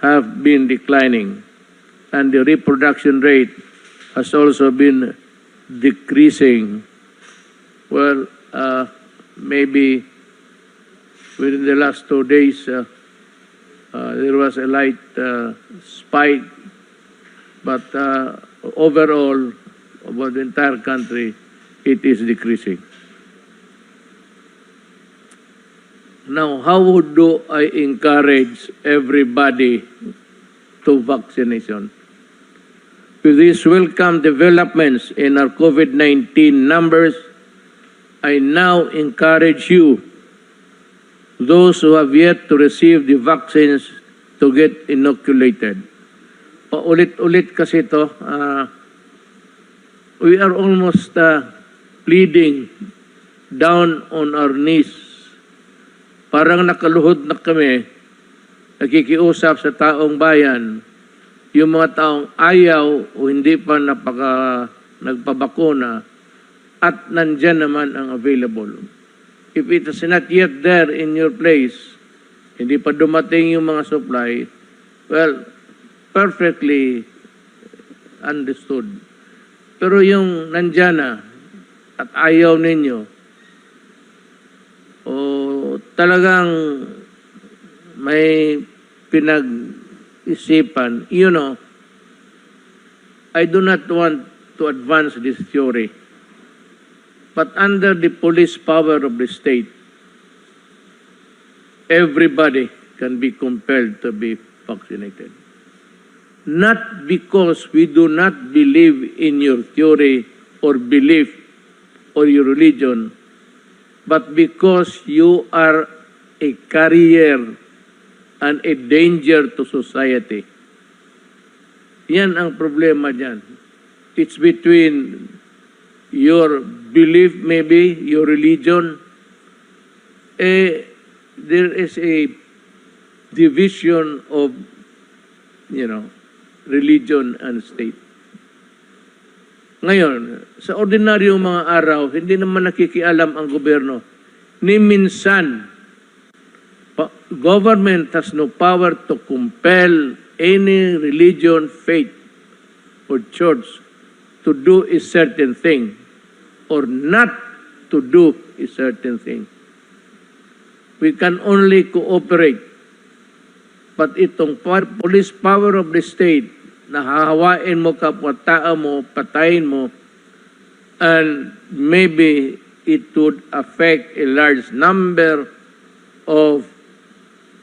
have been declining, and the reproduction rate has also been decreasing. Well, maybe within the last 2 days, there was a light spike, but overall, about the entire country, it is decreasing. Now, how do I encourage everybody to vaccination? With these welcome developments in our COVID-19 numbers, I now encourage you, those who have yet to receive the vaccines, to get inoculated. Paulit-ulit kasi ito, we are almost pleading down on our knees. Parang nakaluhod na kami, nakikiusap sa taong bayan, yung mga taong ayaw o hindi pa nagpabakuna at nandyan naman ang available. If it is not yet there in your place, hindi pa dumating yung mga supply, well, perfectly understood. Pero yung nandyan na at ayaw ninyo, talagang may pinag-isipan. You know, I do not want to advance this theory, but under the police power of the state, everybody can be compelled to be vaccinated. Not because we do not believe in your theory or belief or your religion, but because you are a carrier and a danger to society. Yan ang problema dyan. It's between your belief, maybe, your religion. There is a division of, religion and state. Ngayon, sa ordinaryong mga araw, hindi naman nakikialam ang gobyerno. Ni minsan, government has no power to compel any religion, faith, or church to do a certain thing or not to do a certain thing. We can only cooperate. But itong police power of the state, nahahawain mo kapwa-tao mo, patayin mo, and maybe it would affect a large number of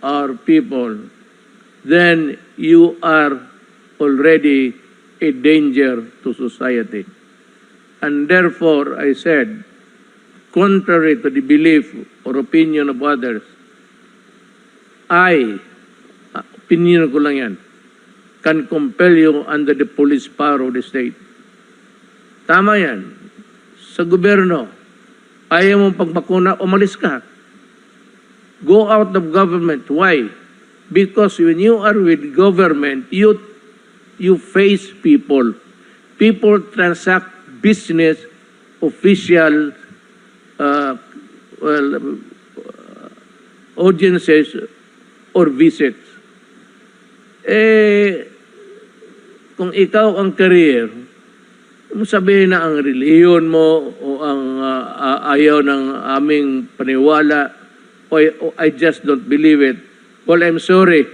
our people, then you are already a danger to society. And therefore, I said, contrary to the belief or opinion of others, opinion ko lang yan, can compel you under the police power of the state. Tama yan. Sa gobyerno, ayaw mong pagbakuna, umalis ka. Go out of government. Why? Because when you are with government, you face people. People transact business, official, audiences, or visits. Kung ikaw ang career, sabihin na ang reliyon mo o ang ayaw ng aming paniwala o I just don't believe it. Well, I'm sorry.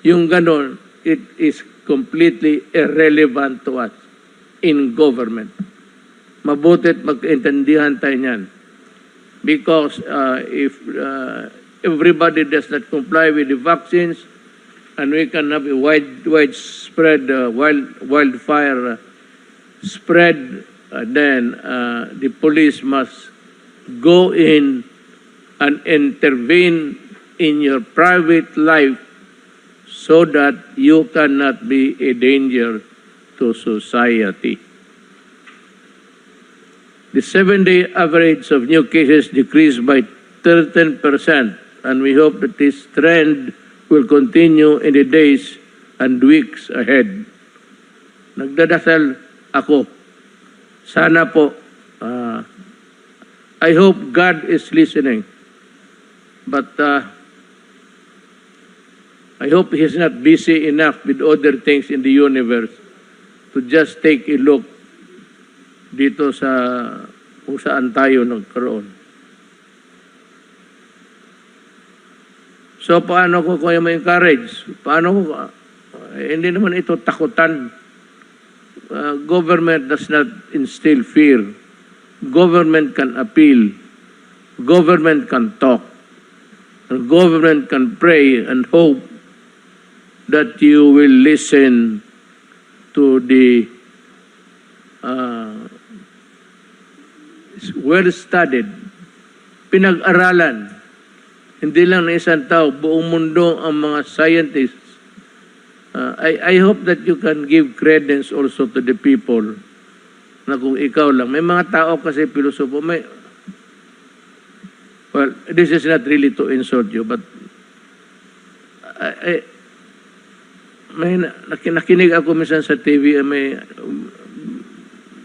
Yung ganon, it is completely irrelevant to us in government. Mabutit magkaintindihan tayo niyan. Because if everybody does not comply with the vaccines, and we can have a widespread wildfire spread, then the police must go in and intervene in your private life so that you cannot be a danger to society. The 7-day average of new cases decreased by 13%, and we hope that this trend will continue in the days and weeks ahead. Nagdadasal ako. Sana po, I hope God is listening. But I hope he's not busy enough with other things in the universe to just take a look dito sa kung saan tayo nagkaroon. So, paano ko kaya ma-encourage? Paano ko? Hindi naman ito takutan. Government does not instill fear. Government can appeal. Government can talk. And government can pray and hope that you will listen to the well-studied, pinag-aralan. Hindi lang na isang tao, buong mundo ang mga scientists. I hope that you can give credence also to the people na kung ikaw lang. May mga tao kasi pilosopo, well, this is not really to insult you, but may nakinig ako minsan sa TV,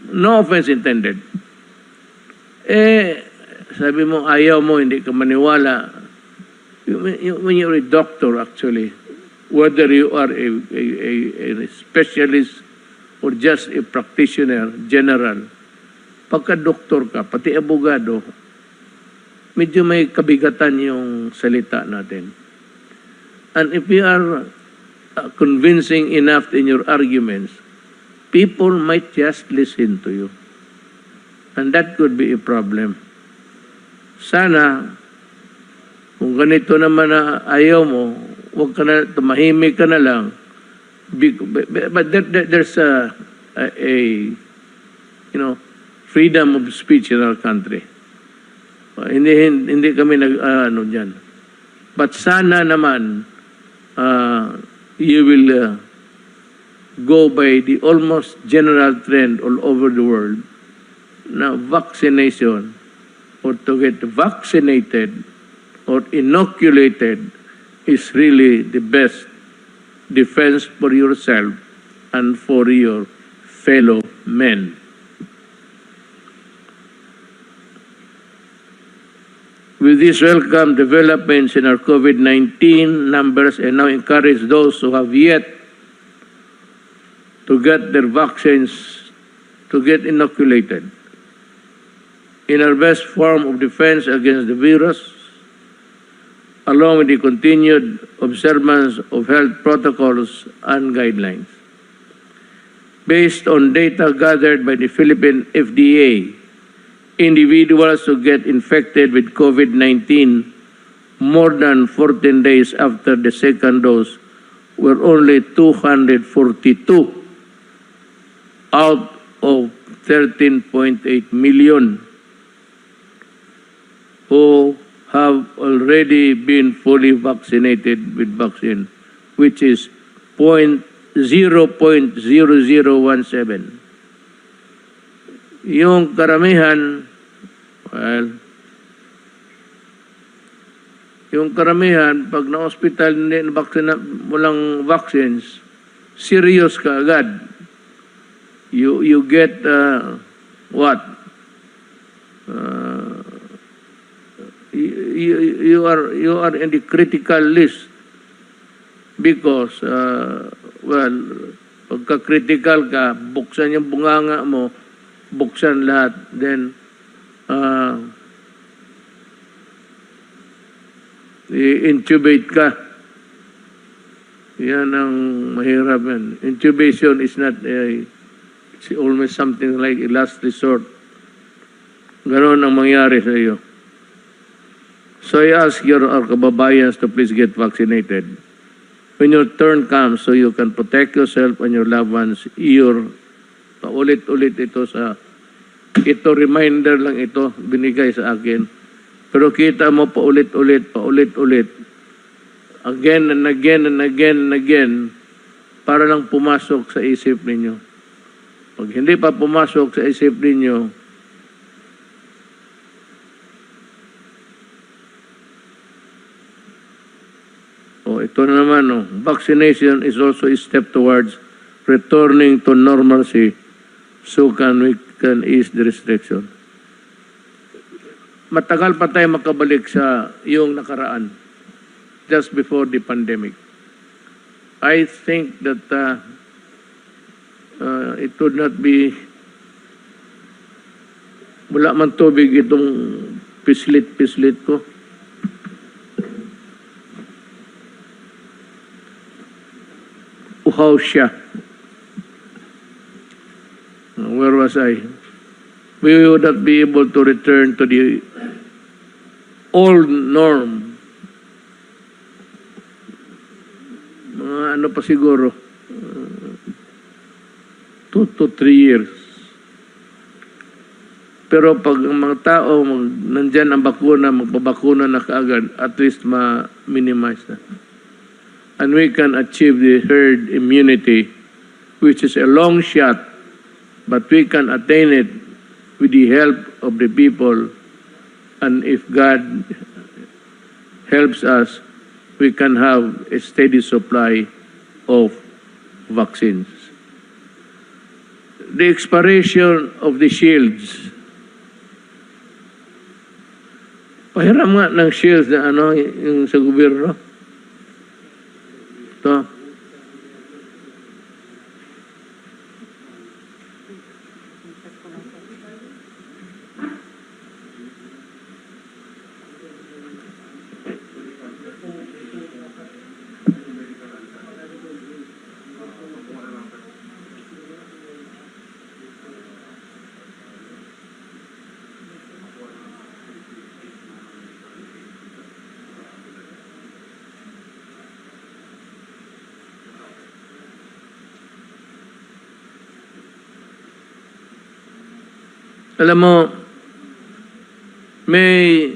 no offense intended. Sabi mo, ayaw mo, hindi ka maniwala. When you're a doctor, actually, whether you are a specialist or just a practitioner, general, pagka-doktor ka, pati abogado, medyo may kabigatan yung salita natin. And if you are convincing enough in your arguments, people might just listen to you. And that could be a problem. Sana, kung ganito naman na ayaw mo, huwag ka na, tumahimik ka na lang. But there's a freedom of speech in our country. Hindi kami ano dyan. But sana naman, you will go by the almost general trend all over the world na vaccination or to get vaccinated or inoculated is really the best defense for yourself and for your fellow men. With these welcome developments in our COVID-19 numbers, and now encourage those who have yet to get their vaccines to get inoculated in our best form of defense against the virus, along with the continued observance of health protocols and guidelines. Based on data gathered by the Philippine FDA, individuals who get infected with COVID-19 more than 14 days after the second dose were only 242 out of 13.8 million who have already been fully vaccinated with vaccine, which is 0.0017. Yung karamihan, well, yung karamihan, pag na-hospital walang vaccines, serious ka agad. You get, what? You are in the critical list because, well, pagka-critical ka, buksan yung bunganga mo, buksan lahat, then i-intubate ka. Yan ang mahirap yan. Intubation is not it's almost something like a last resort. Ganon ang mangyari sa iyo. So I ask our kababayans to please get vaccinated. When your turn comes, so you can protect yourself and your loved ones, paulit-ulit ito reminder lang ito, binigay sa akin. Pero kita mo paulit-ulit, again and again and again and again, para lang pumasok sa isip ninyo. Pag hindi pa pumasok sa isip ninyo, ito na naman, vaccination is also a step towards returning to normalcy so we can ease the restriction. Matagal pa tayo makabalik sa yung nakaraan just before the pandemic. I think that it would not be, wala man tubig itong pislit-pislit ko. Uhaw siya. Where was I? We would not be able to return to the old norm. Ano pa siguro? 2 to 3 years. Pero pag ang mga tao, nandyan ang bakuna, magpabakuna na kaagad, at least ma-minimize na. And we can achieve the herd immunity, which is a long shot, but we can attain it with the help of the people. And if God helps us, we can have a steady supply of vaccines. The expiration of the shields. Pahiram nga ng shields na yung sa gobyerno. Ito. Alam mo, may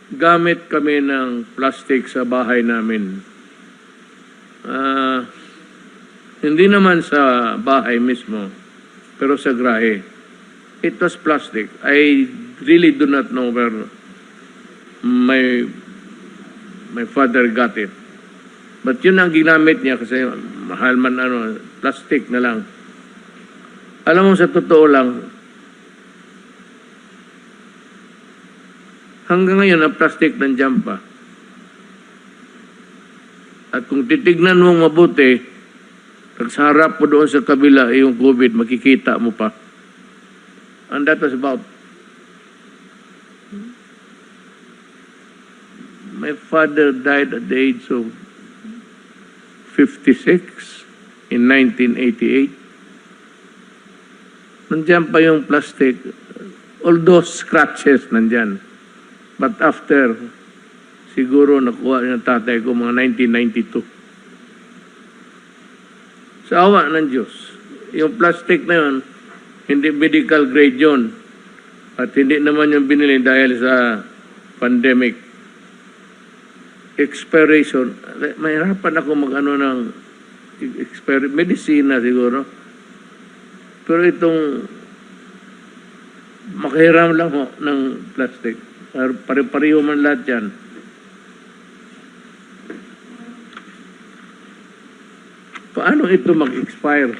gamit kami ng plastic sa bahay namin. Hindi naman sa bahay mismo, pero sa grahe. It was plastic. I really do not know where my father got it. But yun ang ginamit niya kasi mahal man plastic na lang. Alam mo, sa totoo lang, hanggang ngayon ang plastic nandiyan pa. At kung titignan mong mabuti, pag sa harap mo doon sa kabila, yung COVID, makikita mo pa. And that was about, my father died at the age of 56 in 1988. Nandiyan pa yung plastic, although scratches nandiyan. But after, siguro nakuha ng tatay ko mga 1992. Sa awa ng Diyos, yung plastic na yun, hindi medical grade yun. At hindi naman yung binili dahil sa pandemic. Expiration, mahirapan ako mag-ano ng medicina siguro. Pero itong makahiram lang ho ng plastic. Pare-pareho man lahat yan. Paano ito mag-expire?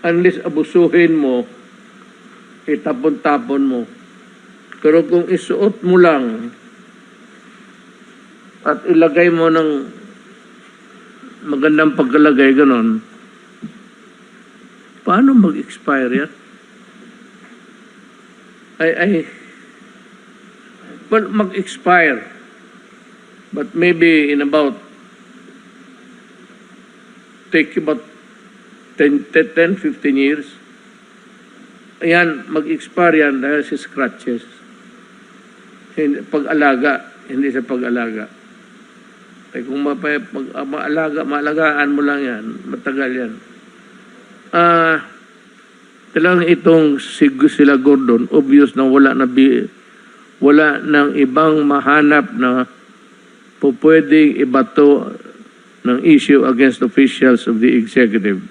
Unless abusuhin mo, itapon-tapon mo. Pero kung isuot mo lang, at ilagay mo ng magandang pagkalagay, ganon, paano mag-expire yan? Well, mag-expire. But maybe in about, take about 10, 15 years. Ayan, mag-expire yan dahil sa scratches. Pag-alaga, hindi sa pag-alaga. Kung maalagaan mo lang yan, matagal yan. Talagang itong sila Gordon, obvious na wala nang ibang mahanap na pwedeng ibato ng issue against officials of the executive.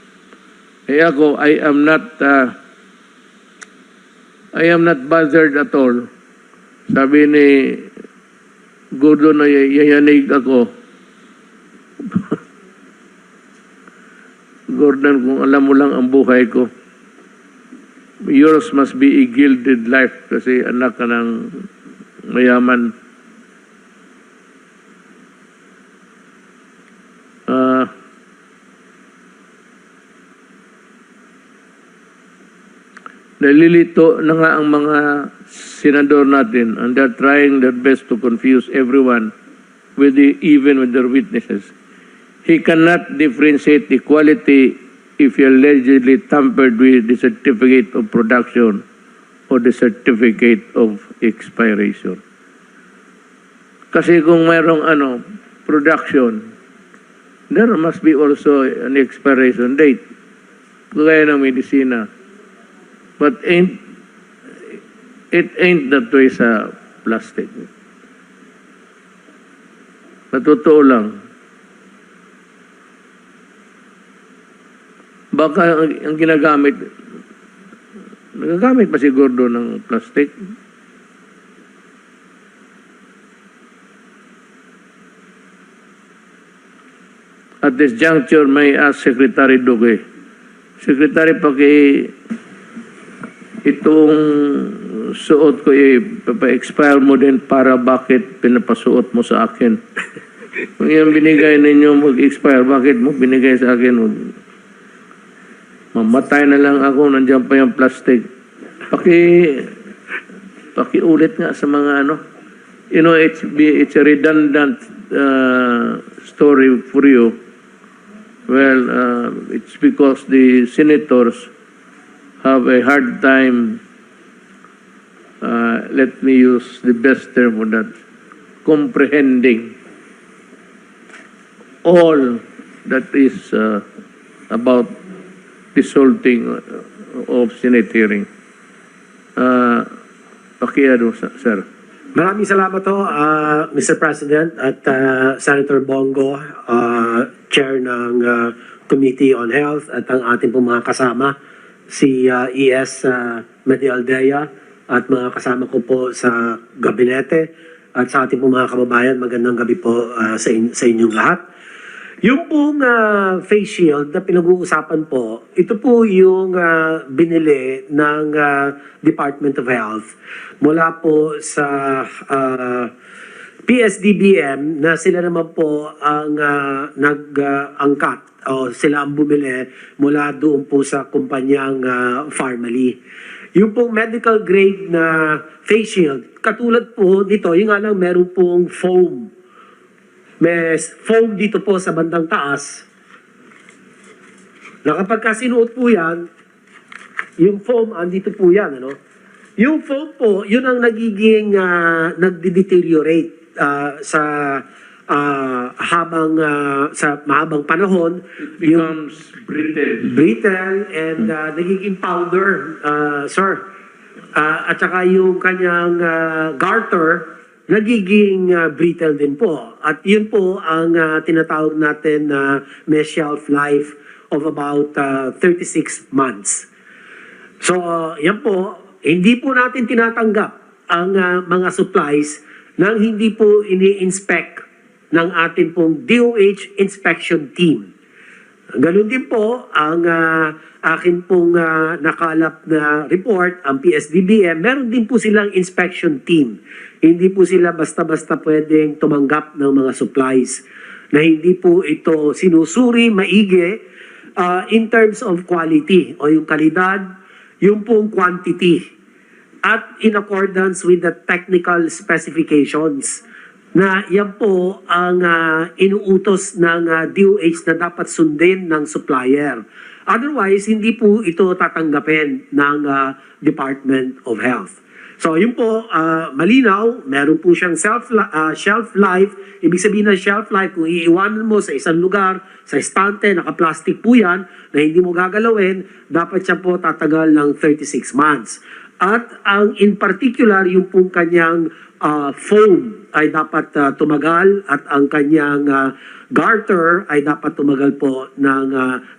Kaya ako, I am not bothered at all. Sabi ni Gordon na yayanig ako. Gordon, kung alam mo lang ang buhay ko. yours must be a gilded life kasi anak ka ng mayaman. Nalilito na nga ang mga senador natin, and they're trying their best to confuse everyone even with their witnesses. He cannot differentiate the quality if he allegedly tampered with the certificate of production or the certificate of expiration. Kasi kung mayroong production, there must be also an expiration date. Kaya ng medisina. But it ain't that way sa plastic. Sa totoo lang. Baka ang ginagamit, nagagamit pa siguro doon ng plastic. At this juncture, may ask Secretary Duque. Secretary, itong suot ko, papa-expire mo din para bakit pinapasuot mo sa akin? Kung yung binigay ninyo mag-expire, bakit mo binigay sa akin? Mamatay na lang ako, nandiyan pa yung plastic. Pakiulit nga sa mga You know, it's a redundant story for you. Well, it's because the senators have a hard time, let me use the best term for that, comprehending all that is about resulting of Senate hearing. Sir. Maraming salamat to, Mr. President at Senator Bongo, Chair ng Committee on Health at ang ating pong mga kasama, si ES Medialdea at mga kasama ko po sa gabinete at sa ating pong mga kababayan, magandang gabi po sa inyong lahat. Yung pong face shield na pinag-uusapan po, ito po yung binili ng Department of Health mula po sa PSDBM na sila naman po ang nag-angkat o sila ang bumili mula doon po sa kumpanyang Pharmaly. Yung pong medical grade na face shield, katulad po dito, yung nga lang meron pong foam. May foam dito po sa bandang taas. Na kapag sinuot po yan, yung foam, andito po yan. Yung foam po, yun ang nagiging nagde-deteriorate sa mahabang panahon. It becomes brittle and nagiging powder, sir. At saka yung kanyang garter, nagiging brittle din po. At yun po ang tinatawag natin na may shelf life of about 36 months. So, yan po, hindi po natin tinatanggap ang mga supplies nang hindi po ini-inspect ng ating pong DOH inspection team. Ganun din po ang akin pong nakalap na report, ang PSDBM, meron din po silang inspection team. Hindi po sila basta-basta pwedeng tumanggap ng mga supplies na hindi po ito sinusuri maigi in terms of quality o yung kalidad, yung pong quantity at in accordance with the technical specifications na yan po ang inuutos ng DOH na dapat sundin ng supplier. Otherwise, hindi po ito tatanggapin ng Department of Health. So, yun po, malinaw, meron po siyang shelf life. Ibig sabihin ng shelf life, kung iiwanan mo sa isang lugar, sa estante, naka-plastic po yan, na hindi mo gagalawin, dapat siya po tatagal ng 36 months. At ang in particular, yung pong kanyang foam ay dapat tumagal at ang kanyang garter ay dapat tumagal po ng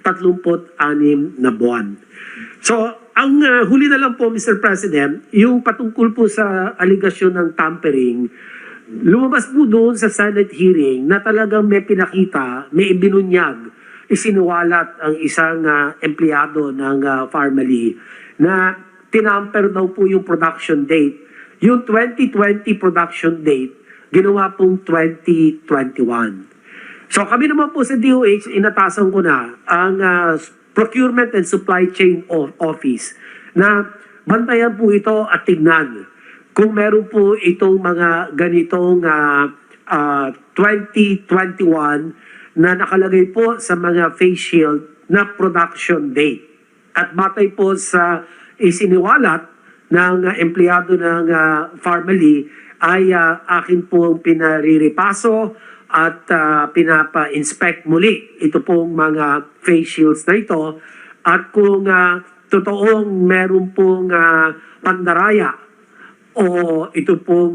36 na buwan. So, ang huli na lang po, Mr. President, yung patungkol po sa aligasyon ng tampering, lumabas po doon sa Senate hearing na talagang may pinakita, may ibinunyag, isinuwalat ang isang empleyado ng Pharmaly na tinamper daw po yung production date. Yung 2020 production date, ginawa pong 2021. So kami naman po sa DOH, inatasan ko na ang Procurement and Supply Chain Office na bantayan po ito at tignan kung meron po itong mga ganitong 2021 na nakalagay po sa mga face shield na production date. At batay po sa isiniwalat ng empleyado ng Pharmaly ay akin pong pinariripaso at pinapa-inspect muli ito pong mga face shields na ito. At kung totoong meron pong pandaraya o ito pong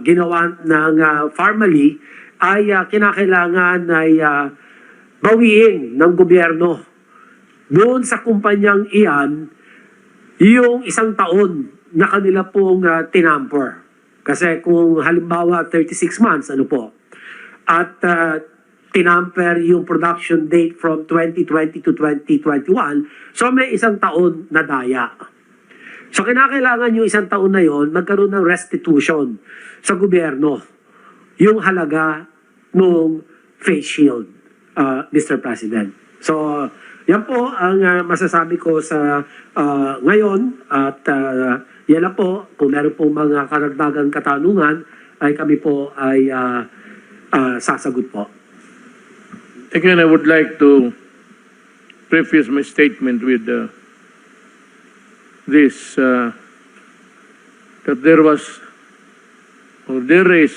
ginawa ng Pharmaly ay kinakailangan ay bawiin ng gobyerno doon sa kumpanyang iyan yung 1 taon na kanila pong tinamper. Kasi kung halimbawa 36 months, ano po, at tinamper yung production date from 2020 to 2021, so may 1 taon na daya. So kinakailangan yung 1 taon na yon magkaroon ng restitution sa gobyerno, yung halaga ng face shield, Mr. President. So yan po ang masasabi ko sa ngayon at yan na po, kung meron po mga karagdagang katanungan, ay kami po ay sasagot po. Again, I would like to preface my statement with this, that there was, or there is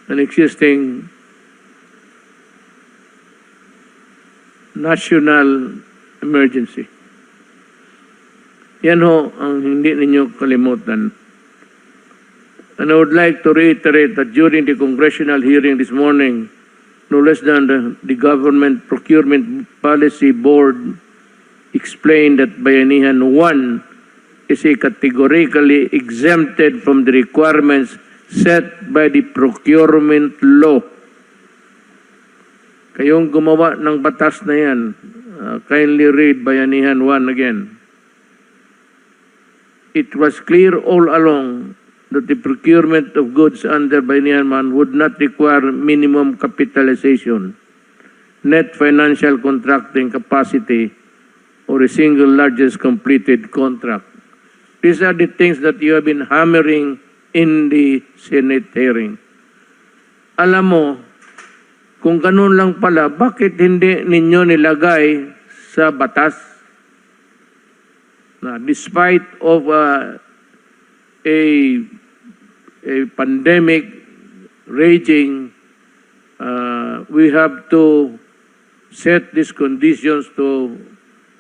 an existing national emergency. Yan ho ang hindi ninyo kalimutan. And I would like to reiterate that during the congressional hearing this morning, no less than the Government Procurement Policy Board explained that Bayanihan 1 is categorically exempted from the requirements set by the procurement law. Kayong gumawa ng batas na yan, kindly read Bayanihan 1 again. It was clear all along that the procurement of goods under Bayanihan 1 would not require minimum capitalization, net financial contracting capacity, or a single largest completed contract. These are the things that you have been hammering in the Senate hearing. Alam mo, kung ganun lang pala, bakit hindi ninyo nilagay sa batas? Na despite of a pandemic raging, we have to set these conditions to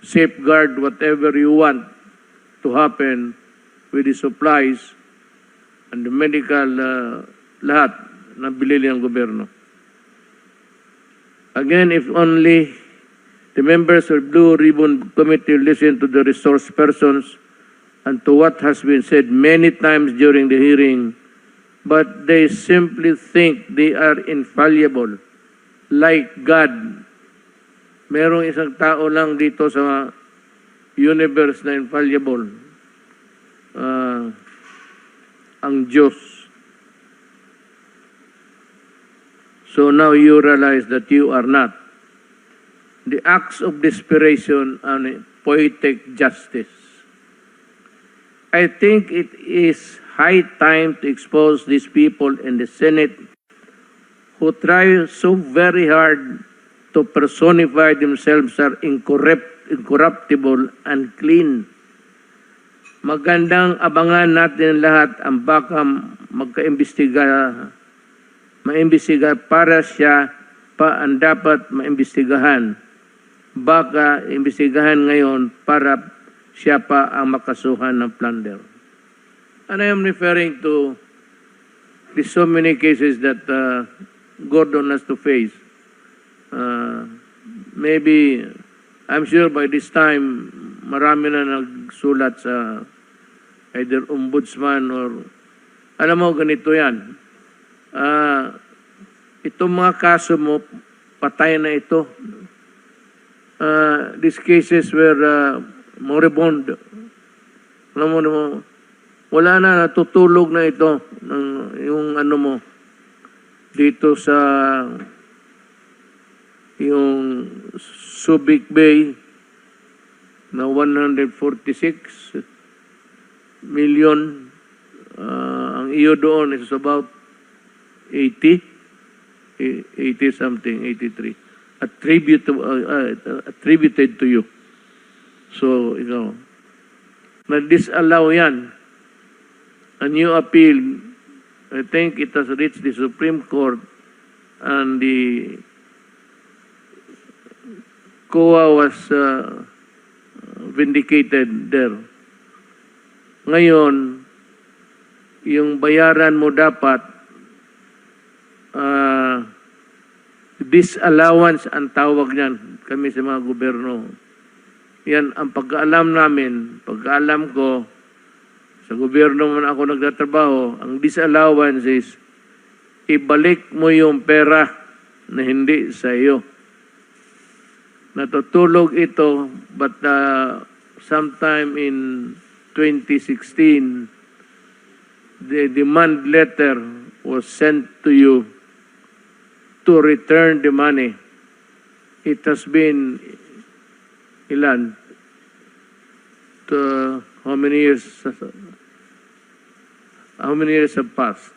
safeguard whatever you want to happen with the supplies and the medical lahat na bilili ng gobyerno. Again, if only the members of Blue Ribbon Committee listen to the resource persons and to what has been said many times during the hearing, but they simply think they are infallible, like God. Merong isang tao lang dito sa universe na infallible, ang Diyos. So now you realize that you are not. The acts of desperation and poetic justice. I think it is high time to expose these people in the Senate who try so very hard to personify themselves as incorruptible and clean. Magandang abangan natin lahat ang baka maimbestiga para siya pa ang dapat maimbestigahan. Baka imbestigahan ngayon para siya pa ang makasuhan ng plunder. And I am referring to the so many cases that Gordon has to face. Maybe, I'm sure by this time, marami na nagsulat sa either ombudsman or, alam mo, ganito yan. Itong mga kaso mo, patay na ito. These cases where moribund. Alam mo, wala na, natutulog na ito, yung ano mo, dito sa yung Subic Bay na 146 million. Ang iyo doon is about 80 something, 83. Attributed to you. So, ikaw, na-disallow yan. A new appeal, I think it has reached the Supreme Court and the COA was vindicated there. Ngayon, yung bayaran mo dapat disallowance ang tawag niyan kami sa mga gobyerno. Yan ang pagkaalam namin, pagkaalam ko, sa gobyerno man ako nagtatrabaho, ang disallowance is ibalik mo yung pera na hindi sa iyo. Natutulog ito, but sometime in 2016, the demand letter was sent to you to return the money. It has been ilan? How many years? How many years have passed?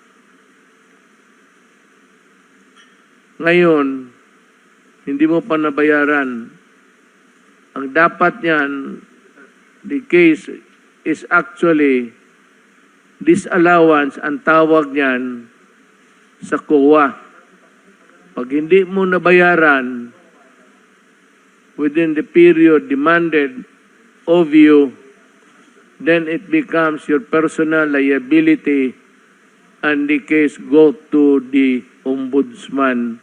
Ngayon, hindi mo pa nabayaran. Ang dapat yan, the case is actually disallowance, ang tawag niyan sa COA. Pag hindi mo nabayaran within the period demanded of you, then it becomes your personal liability and the case go to the ombudsman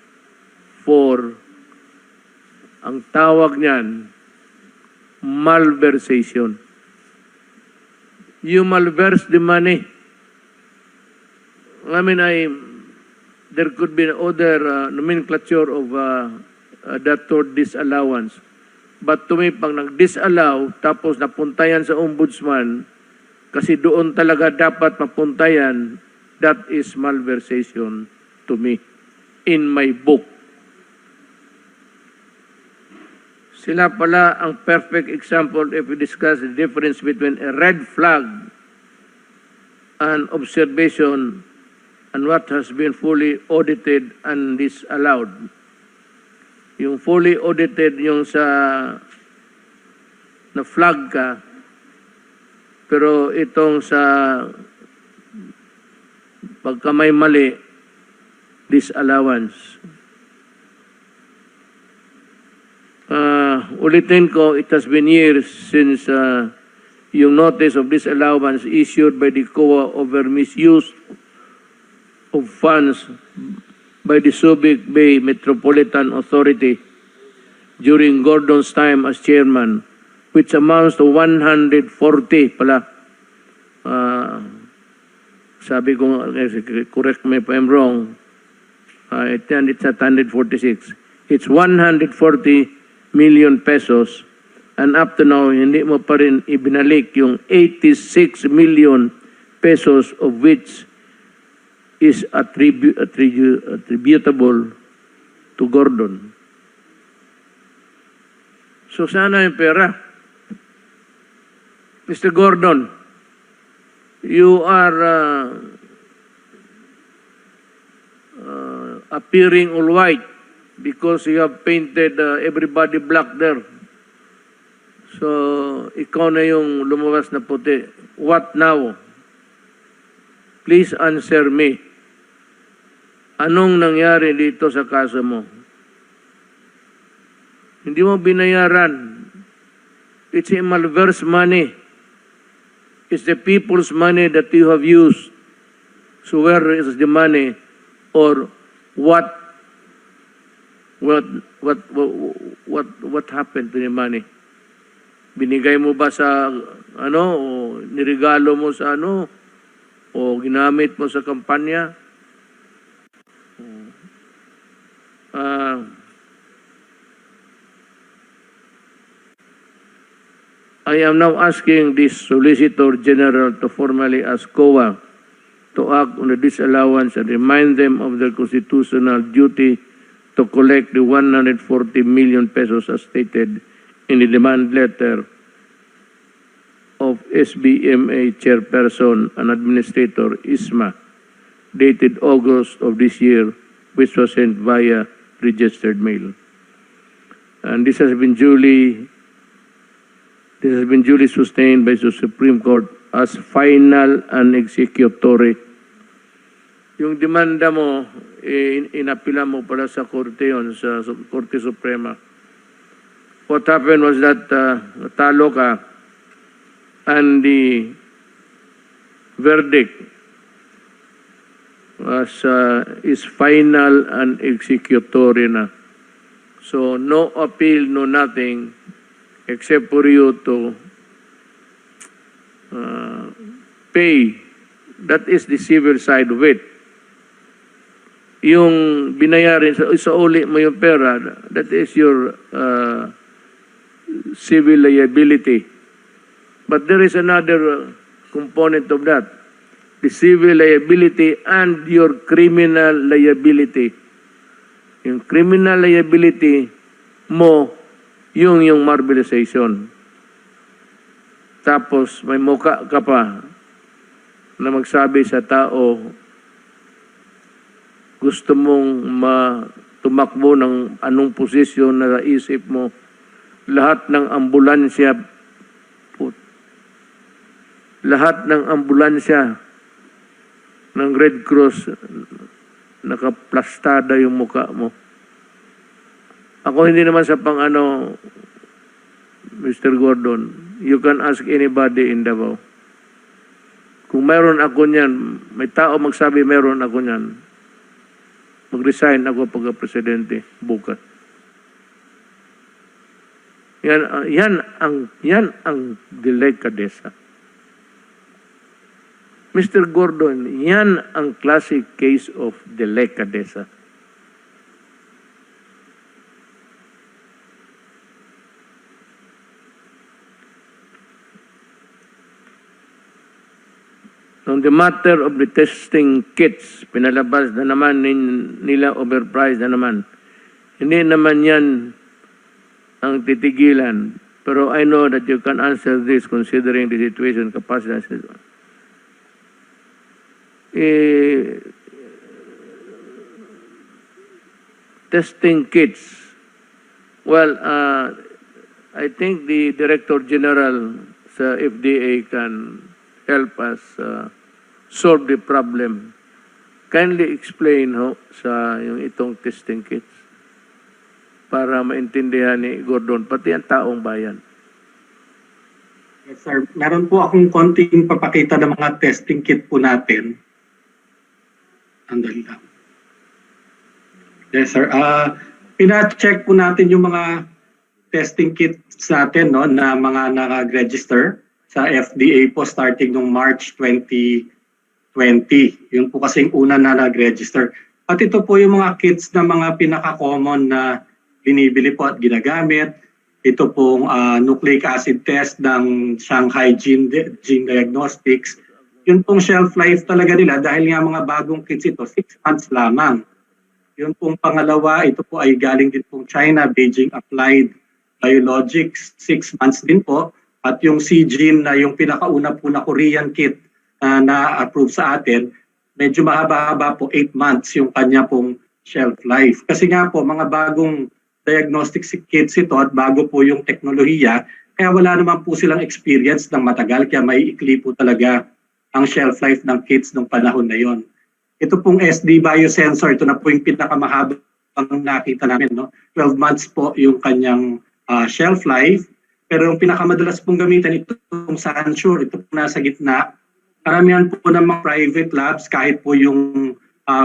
for, ang tawag niyan, malversation. You malverse the money. I mean, there could be other nomenclature of that word disallowance. But to me, pag nag-disallow, tapos napuntayan sa ombudsman, kasi doon talaga dapat mapuntayan, that is malversation to me, in my book. Sila pala ang perfect example if we discuss the difference between a red flag and observation and what has been fully audited and disallowed. Yung fully audited, yung sa na flag ka, pero itong sa pagka may mali, disallowance. Ulitin ko, it has been years since yung notice of disallowance issued by the COA over misuse of funds by the Subic Bay Metropolitan Authority during Gordon's time as chairman, which amounts to 140 pala. Sabi ko, correct me if I'm wrong, it's at 146. It's 140 million pesos, and up to now, hindi mo pa rin ibinalik yung 86 million pesos of which is attributable to Gordon. So sana yung pera. Mr. Gordon, you are appearing all white because you have painted everybody black there. So, ikaw na yung lumabas na puti. What now? Please answer me. Anong nangyari dito sa kaso mo? Hindi mo binayaran. It's a malverse money. It's the people's money that you have used. So where is the money? Or what happened to the money? Binigay mo ba sa ano, o nirigalo mo sa ano, o ginamit mo sa kampanya? I am now asking the Solicitor General to formally ask COA to act on the disallowance and remind them of their constitutional duty to collect the 140 million pesos as stated in the demand letter of SBMA Chairperson and Administrator Isma, dated August of this year, which was sent via registered mail. And this has been duly sustained by the Supreme Court as final and executory. Yung demanda mo, inapila mo pala sa Korte yun, sa Korte Suprema. What happened was that natalo ka, and the verdict is final and executory na. So no appeal, no nothing, except for you to pay. That is the civil side of it. Yung binayarin sa uli mo yung pera, that is your civil liability. But there is another component of that, the civil liability and your criminal liability. Yung criminal liability mo, yung mobilization. Tapos may muka ka pa na magsabi sa tao, gusto mong tumakbo ng anong posisyon na naisip mo, lahat ng ambulansya ng Red Cross, nakaplastada yung muka mo. Ako hindi naman sa Mr. Gordon, you can ask anybody in Davao. Kung mayroon ako niyan, may tao magsabi mayroon ako niyan, mag-resign ako pagka-presidente bukas. Yan ang delikadesa. Mr. Gordon, yan ang classic case of delikadesa. On the matter of the testing kits, pinalabas na naman nila, overpriced na naman. Hindi naman yan ang titigilan. Pero I know that you can answer this considering the situation, capacity. Testing kits. Well, I think the Director General sa FDA can help us solve the problem. Kindly explain sa yung itong testing kits para maintindihan ni Gordon, pati ang taong bayan. Yes, sir. Meron po akong konting papakita ng mga testing kit po natin. Andali lang. Yes, sir. Pina-check po natin yung mga testing kits natin, no, na mga nag-register sa FDA po starting nung March 2020. Yun po kasing una na nag-register. At ito po yung mga kits na mga pinaka-common na binibili po at ginagamit. Ito pong nucleic acid test ng Shanghai Gene Diagnostics. Yun pong shelf life talaga nila dahil nga mga bagong kits ito, 6 months lamang. Yun pong pangalawa, ito po ay galing din pong China, Beijing Applied Biologics, 6 months din po. At yung C-Gene na yung pinakauna po na Korean kit na-approve sa atin, medyo mahaba-haba po, 8 months yung kanya pong shelf life. Kasi nga po, mga bagong diagnostic kits ito at bago po yung teknolohiya, kaya wala naman po silang experience ng matagal, kaya may ikli po talaga ang shelf life ng kits nung panahon na yon. Ito pong SD biosensor, ito na po yung pinakamahabang nakita namin, no? 12 months po yung kanyang shelf life. Pero yung pinakamadalas pong gamitan, itong Sansure, ito po nasa gitna. Karamihan po ng mga private labs, kahit po yung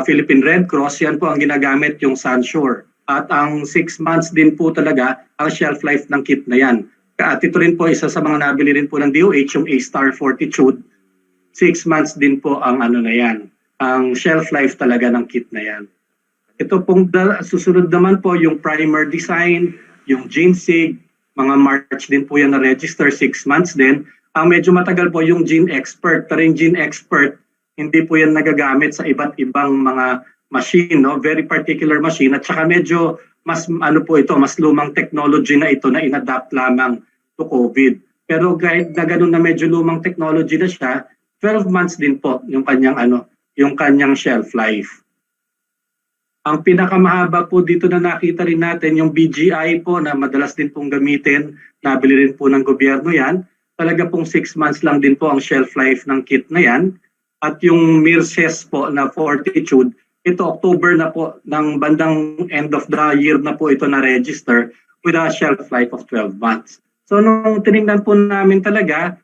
Philippine Red Cross, yan po ang ginagamit yung Sansure. At ang 6 months din po talaga ang shelf life ng kit na yan. At ito rin po, isa sa mga nabili rin po ng DOH, yung A-Star Fortitude. 6 months din po ang na yan, ang shelf life talaga ng kit na yan. Ito pong susunod naman po yung primer design, yung GeneSig, mga March din po yan na-register, 6 months din. Ang medyo matagal po yung gene expert, pero yung gene expert, hindi po yan nagagamit sa iba't ibang mga machine, no? Very particular machine, at saka medyo mas ano po ito, mas lumang technology na ito na inadapt lamang to COVID. Pero kahit na ganun na medyo lumang technology na siya, 12 months din po yung kanyang shelf life. Ang pinakamahaba po dito na nakita rin natin, yung BGI po na madalas din pong gamitin, nabili rin po ng gobyerno yan. Talaga pong 6 months lang din po ang shelf life ng kit na yan. At yung Mirces po na Fortitude, ito October na po, ng bandang end of the year na po ito na-register with a shelf life of 12 months. So nung tinignan po namin talaga,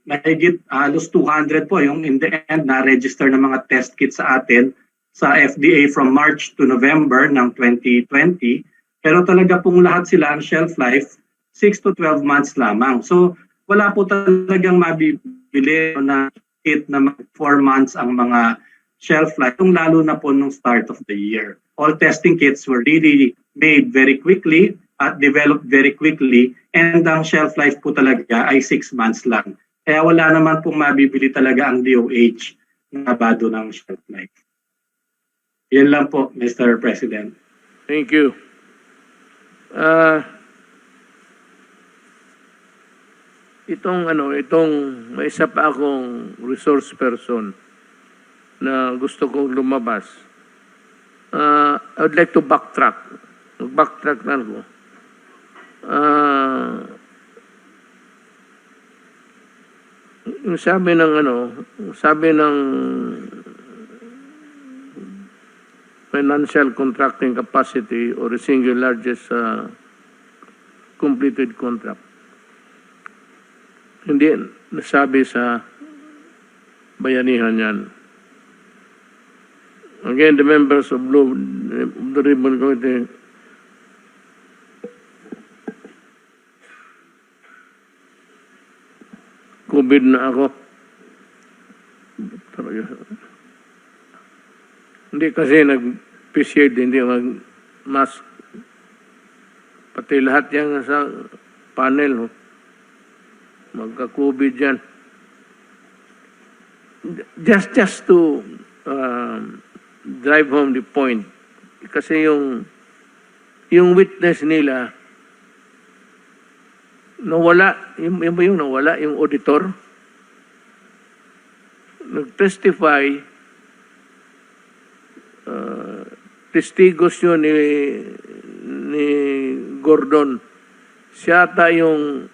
mahigit halos 200 po yung in the end na-register ng mga test kits sa atin sa FDA from March to November ng 2020. Pero talaga pong lahat sila ang shelf life 6 to 12 months lamang. So wala po talagang mabibili na kit na 4 months ang mga shelf life, lalo na po nung start of the year. All testing kits were really made very quickly at developed very quickly, and ang shelf life po talaga ay 6 months lang. Kaya wala naman pong mabibili talaga ang DOH na bado ng shelf life. Yan lang po, Mr. President. Thank you. Itong may isa pa akong resource person na gusto kong lumabas. I would like to backtrack. Backtrack na ako. Yung sabi ng financial contracting capacity or the single largest completed contract. Hindi nasabi sa bayanihan yan. Again, the members of the Ribbon Committee COVID na ako. Hindi kasi nag-face hindi mag-mask. Pati lahat yan sa panel. Magka-COVID yan. Just to drive home the point. Kasi yung witness nila, nawala, yung auditor, nag-testify, testigos yun ni Gordon. Siya ata yung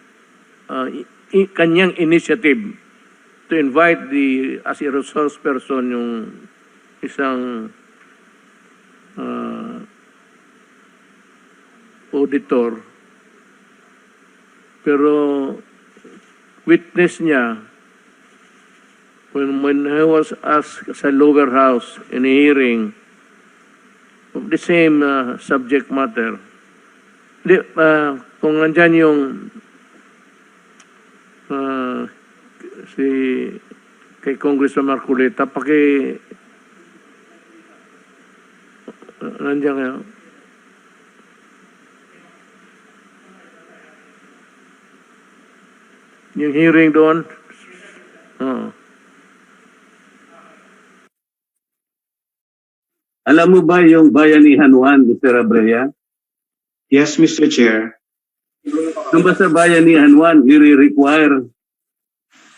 kanyang initiative to invite as a resource person yung isang auditor. Pero witness niya when he was asked sa lower house in a hearing of the same subject matter. Kung nandyan yung kay Congressman Marcoleta, nandiyan kayo. Yung hearing doon. Alam mo ba yung Bayanihan 1, Mr. Abrea? Yes, Mr. Chair. Kung ba sa Bayanihan 1, nire-require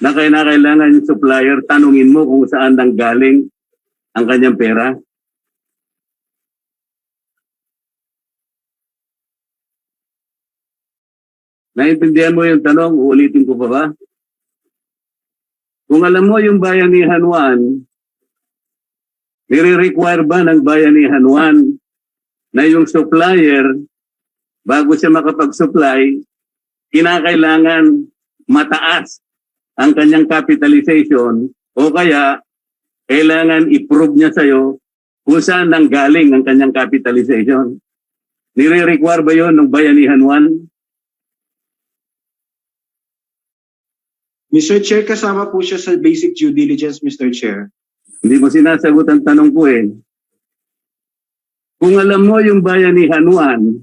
na kailangan yung supplier, tanungin mo kung saan nanggaling ang kanyang pera? Naintindihan mo yung tanong, uulitin ko pa ba? Kung alam mo yung Bayanihan 1, nire-require ba ng Bayanihan 1 na yung supplier, bago siya makapag-supply, kinakailangan mataas ang kanyang capitalization o kaya kailangan i-prove niya sa'yo kung saan nanggaling ang kanyang capitalization. Nire-require ba yun ng Bayanihan 1? Mr. Chair, kasama po siya sa basic due diligence, Mr. Chair. Hindi mo sinasagot ang tanong ko eh. Kung alam mo yung Bayanihan 1,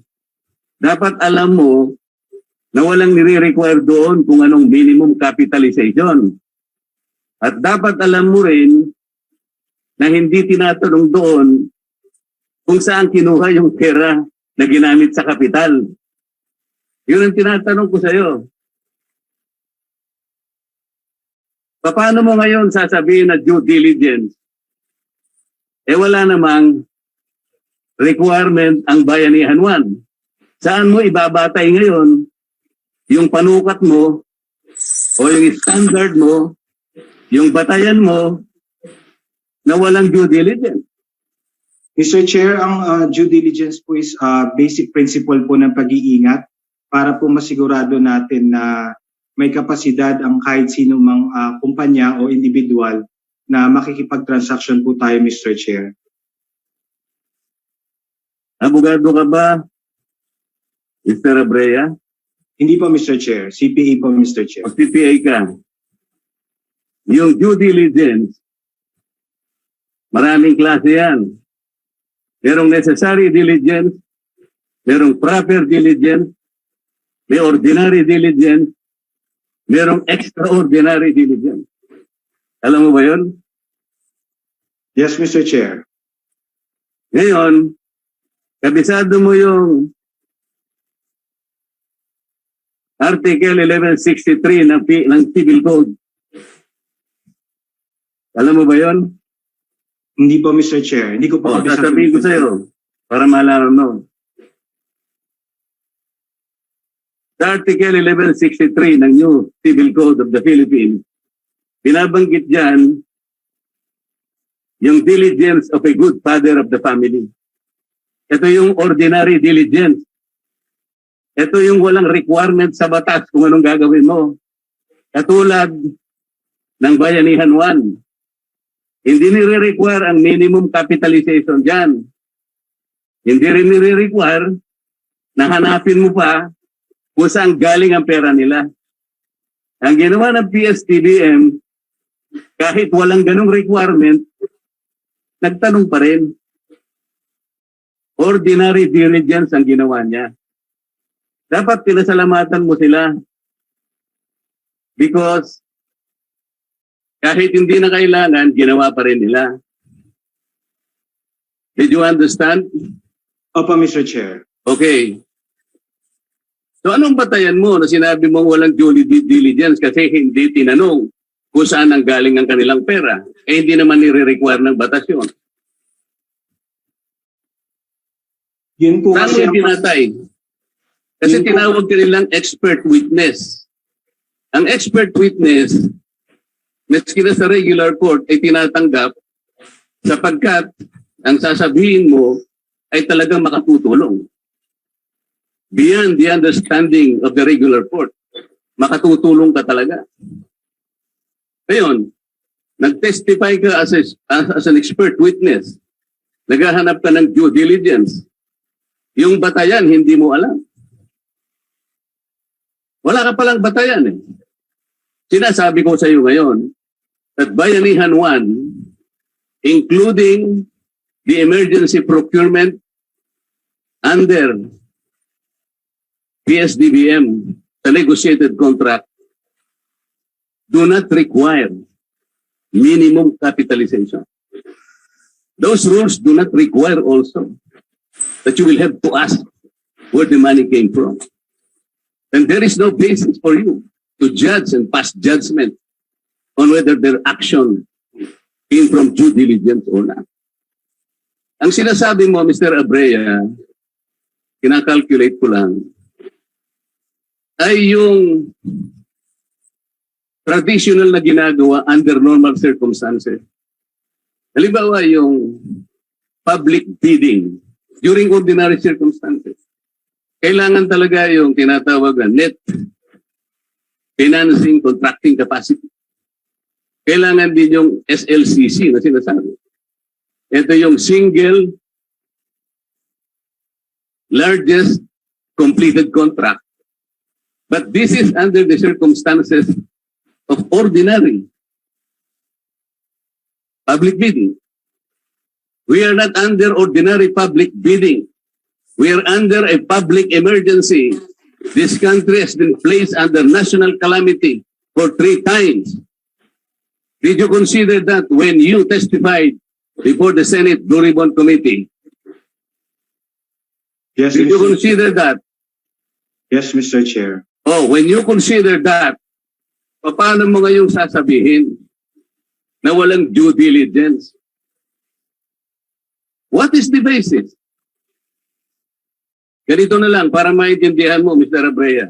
dapat alam mo na walang nire-require doon kung anong minimum capitalization. At dapat alam mo rin na hindi tinatanong doon kung saan kinuha yung pera na ginamit sa kapital. Yun ang tinatanong ko sa iyo. Paano mo ngayon sasabihin na due diligence? Wala namang requirement ang Bayanihan 1. Saan mo ibabatay ngayon yung panukat mo o yung standard mo, yung batayan mo na walang due diligence? Mr. Chair, ang due diligence po is basic principle po ng pag-iingat para po masigurado natin na may kapasidad ang kahit sino mang kumpanya o individual na makikipag-transaction po tayo, Mr. Chair. Abogado ka ba, Mr. Abrea? Hindi po, Mr. Chair. CPA po, Mr. Chair. O CPA ka? Yung due diligence, maraming klase yan. Merong necessary diligence, merong proper diligence, may ordinary diligence, merong extraordinary diligence. Alam mo ba yun? Yes, Mr. Chair. Ngayon, kabisado mo yung Article 1163 ng Civil Code. Alam mo ba yun? Hindi po, Mr. Chair. Hindi ko po kabisado. Sasabihin ko sa iyo para malaman mo. Sa Article 1163 ng New Civil Code of the Philippines, binabanggit dyan yung diligence of a good father of the family. Ito yung ordinary diligence. Ito yung walang requirement sa batas kung anong gagawin mo. Katulad ng Bayanihan 1. Hindi nire-require ang minimum capitalization dyan. Hindi rin nire-require na hanapin mo pa kung saan galing ang pera nila. Ang ginawa ng PSTBM, kahit walang ganong requirement, nagtanong pa rin. Ordinary diligence ang ginawa niya. Dapat pinasalamatan mo sila. Because kahit hindi na kailangan, ginawa pa rin nila. Did you understand? Opo, Mr. Chair. Okay. So anong batayan mo na sinabi mong walang due diligence kasi hindi tinanong kung saan ang galing ang kanilang pera? Hindi naman nire-require ng batas yun. Yun po Saan mo kasi ang pinatay? Kasi tinawag ka nilang expert witness. Ang expert witness, maski na sa regular court, ay tinatanggap sapagkat ang sasabihin mo ay talagang makatutulong. Beyond the understanding of the regular court, makatutulong ka talaga. Ngayon, nag-testify ka as an expert witness. Naghahanap ka ng due diligence. Yung batayan, hindi mo alam. Wala ka palang batayan eh. Sinasabi ko sa iyo ngayon that Bayanihan 1, including the emergency procurement under PSDBM, the negotiated contract, do not require minimum capitalization. Those rules do not require also that you will have to ask where the money came from. And there is no basis for you to judge and pass judgment on whether their action came from due diligence or not. Ang sinasabi mo, Mr. Abrea, kinakalculate ko lang, ay yung traditional na ginagawa under normal circumstances. Halimbawa, yung public bidding during ordinary circumstances. Kailangan talaga yung tinatawag na net financing contracting capacity. Kailangan din yung SLCC na sinasabi. Ito yung single largest completed contract. But this is under the circumstances of ordinary public bidding. We are not under ordinary public bidding. We are under a public emergency This country has been placed under national calamity for 3 times. Did you consider that when you testified before the Senate Blue Ribbon Committee? Yes, Did you Mr. consider that? Yes, Mr. Chair. Oh, when you consider that, paano mo ngayong sasabihin na walang due diligence? What is the basis? Ganito na lang para maintindihan mo, Mr. Abrea.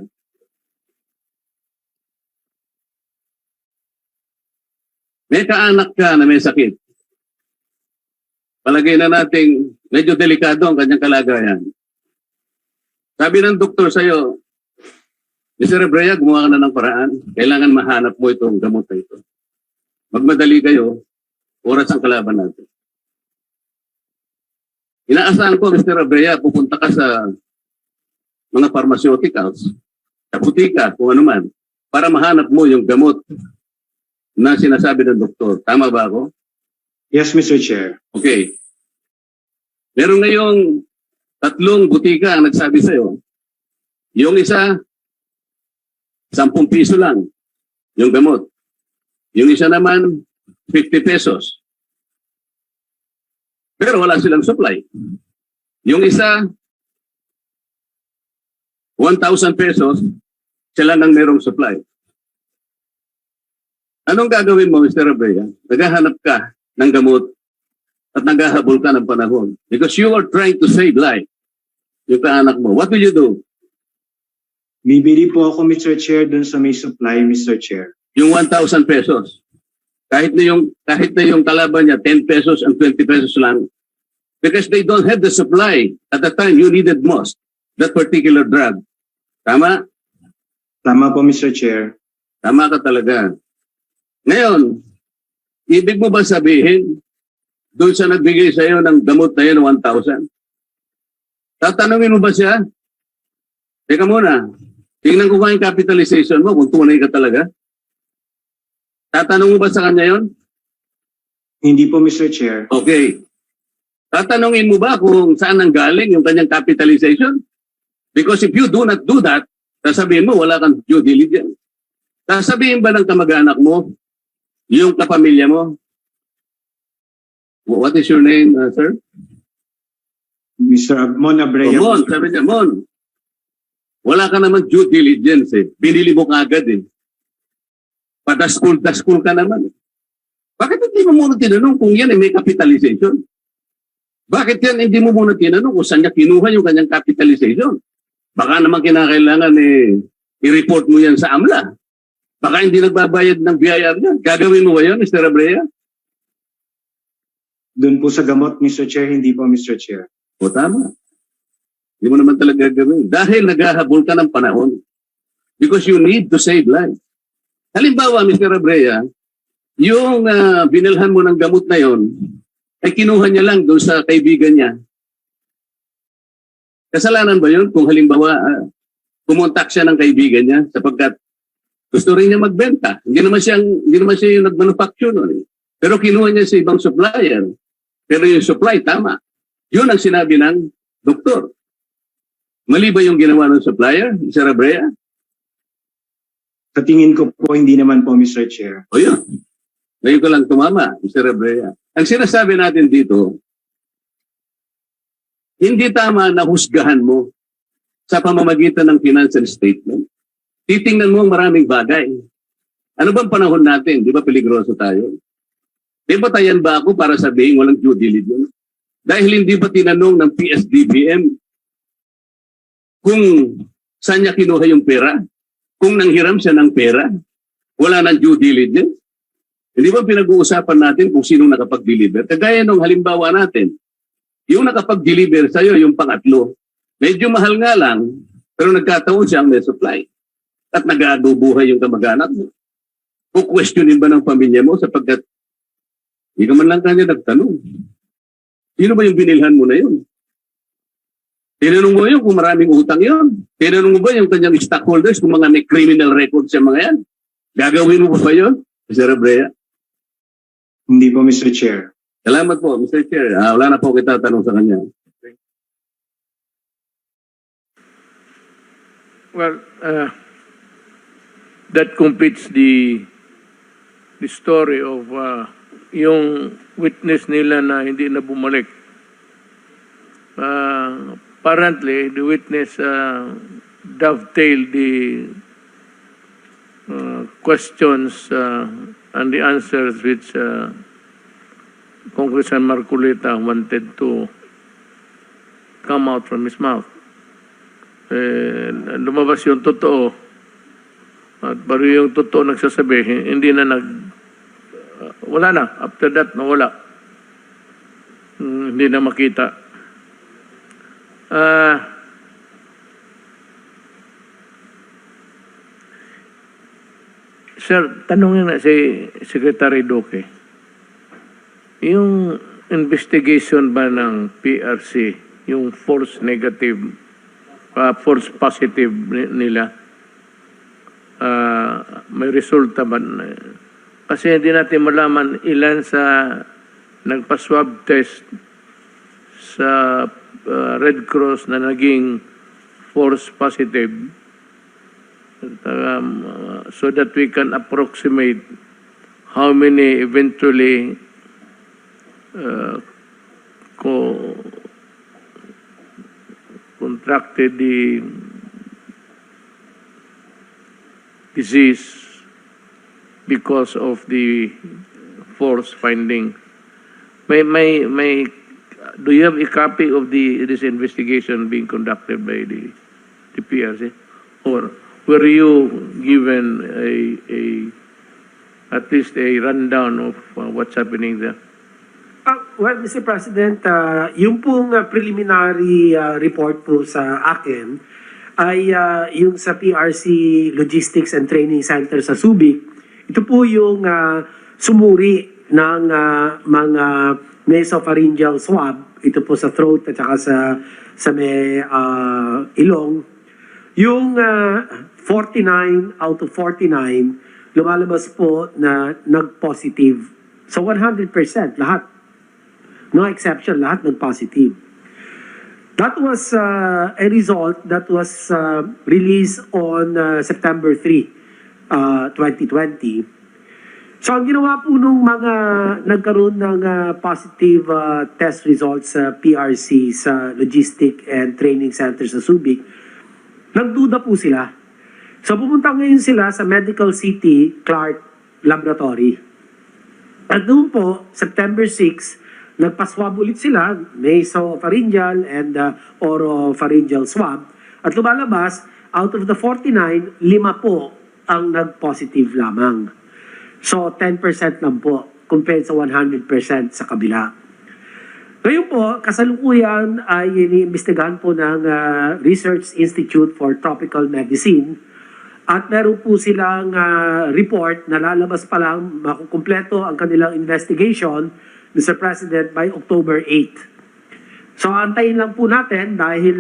May kaanak ka na may sakit. Palagay na nating medyo delikado ang kanyang kalagayan. Sabi ng doktor sa'yo, Mr. Abrea, gumawa ka na ng paraan. Kailangan mahanap mo itong gamot na ito. Magmadali kayo, oras ang kalaban natin. Inaasahan ko, Mr. Abrea, pupunta ka sa mga pharmaceuticals, sa butika, kung ano man, para mahanap mo yung gamot na sinasabi ng doktor. Tama ba ako? Yes, Mr. Chair. Okay. Meron ngayong 3 butika ang nagsabi sa'yo. Yung isa, 10 piso lang yung gamot. Yung isa naman, 50 pesos. Pero wala silang supply. Yung isa, 1,000 pesos, sila nang merong supply. Anong gagawin mo, Mr. Abrea? Naghahanap ka ng gamot at naghahabol ka ng panahon. Because you are trying to save life. Yung kaanak mo. What will you do? Bibili po ako, Mr. Chair, dun sa may supply, Mr. Chair. Yung 1,000 pesos. Kahit na yung kalaban niya, 10 pesos and 20 pesos lang. Because they don't have the supply at the time you needed most. That particular drug. Tama? Tama po, Mr. Chair. Tama ka talaga. Ngayon, ibig mo ba sabihin, doon sa nagbigay sa iyo ng gamot na yun, 1,000? Tatanungin mo ba siya? Teka muna, tingnan ko nga yung capitalization mo, kung tunay ka talaga. Tatanong mo ba sa kanya yon? Hindi po, Mr. Chair. Okay. Tatanungin mo ba kung saan nanggaling yung kanyang capitalization? Because if you do not do that, sasabihin mo wala kang due diligence. Sasabihin ba ng kamag-anak mo, yung kapamilya mo? What is your name, sir? Mr. Mon Abrea. Mon, sabi niya, Mon. Wala ka naman due diligence eh. Binili mo kagad eh. Padaskul ka naman eh. Bakit hindi mo muna tinanong kung yan eh may capitalization? Bakit yan hindi mo muna tinanong kung saan niya kinuha yung kanyang capitalization? Baka naman kinakailangan eh, i-report mo yan sa AMLA. Baka hindi nagbabayad ng BIR yan. Gagawin mo ba yun, Mr. Abrea? Doon po sa gamot, Mr. Chair, hindi po, Mr. Chair. O tama. Hindi mo naman talaga gagawin. Dahil naghahabol ka ng panahon. Because you need to save life. Halimbawa, Mr. Abrea, yung binilhan mo ng gamot na yon, ay kinuha niya lang doon sa kaibigan niya. Kasalanan ba yun kung halimbawa kumontak siya ng kaibigan niya sapagkat gusto rin niya magbenta. Hindi naman siya yung nagmanufacture noon. Pero kinuha niya sa ibang supplier. Pero yung supply, tama. Yun ang sinabi ng doktor. Mali ba yung ginawa ng supplier, Mr. Abrea? Sa tingin ko po, hindi naman po, Mr. Chair. O yun. Ngayon ko lang tumama, Mr. Abrea. Ang sinasabi natin dito, hindi tama na husgahan mo sa pamamagitan ng financial statement. Titingnan mo ang maraming bagay. Ano bang panahon natin? Di ba peligroso tayo? Di ba tayan ba ako para sabihin walang due diligence? Dahil hindi ba tinanong ng PSDBM kung saan niya kinuha yung pera? Kung nanghiram siya ng pera, wala ng due diligence? Hindi ba pinag-uusapan natin kung sino nakapag-deliver? Kagaya nung halimbawa natin, yung nakapag-deliver sa'yo, yung pangatlo, medyo mahal nga lang, pero nagkataon siyang may supply. At nag-aabubuhay yung kamag-anak mo. Questionin ba ng pamilya mo sapagkat hindi ka man lang kanya nagtanong. Sino ba yung binilhan mo na yun? Tinanong mo yun kung maraming utang yun? Tinanong mo ba yung kanyang stockholders kung mga may criminal records yung mga yan? Gagawin mo ba yun, Mr. Abrea? Hindi po, Mr. Chair. Salamat po, Mr. Chair. Wala na po kita tanong sa kanya. Well, that completes the story of yung witness nila na hindi na bumalik. Apparently, the witness dovetailed the questions and the answers which Congressman Marcolita wanted to come out from his mouth. Lumabas yung totoo. At baru yung totoo nagsasabi, hindi na wala na. After that, nawala. Hindi na makita. Sir, tanongin na si Secretary Duque. Yung investigation ba ng PRC, yung false negative, false positive nila, may resulta ba? Kasi hindi natin malaman ilan sa nagpa-swab test sa Red Cross na naging false positive, so that we can approximate how many eventually contracted the disease because of the false finding. Do you have a copy of this investigation being conducted by the PRC, or were you given at least a rundown of what's happening there? Well, Mr. President, yung pong preliminary report po sa akin ay yung sa PRC Logistics and Training Center sa Subic. Ito po yung sumuri ng mga nasopharyngeal swab. Ito po sa throat at saka sa may ilong. Yung 49 out of 49 lumalabas po na nag-positive. So 100% lahat. No exception, lahat nag-positive. That was a result that was released on September 3, 2020. So ang ginawa po nung mga nagkaroon ng positive test results sa PRC sa Logistic and Training Center sa Subic, nagduda po sila. So pumunta ngayon sila sa Medical City Clark Laboratory. At doon po, September 6, nagpa-swab ulit sila, nasopharyngeal and oropharyngeal swab. At lumalabas, out of the 49, 5 po ang nag-positive lamang. So 10% lang po compared sa 100% sa kabila. Ngayon po, kasalukuyan ay iniimbestigahan po ng Research Institute for Tropical Medicine at meron po silang report na lalabas pa lang, makukumpleto ang kanilang investigation, Mr. President, by October 8. So antayin lang po natin dahil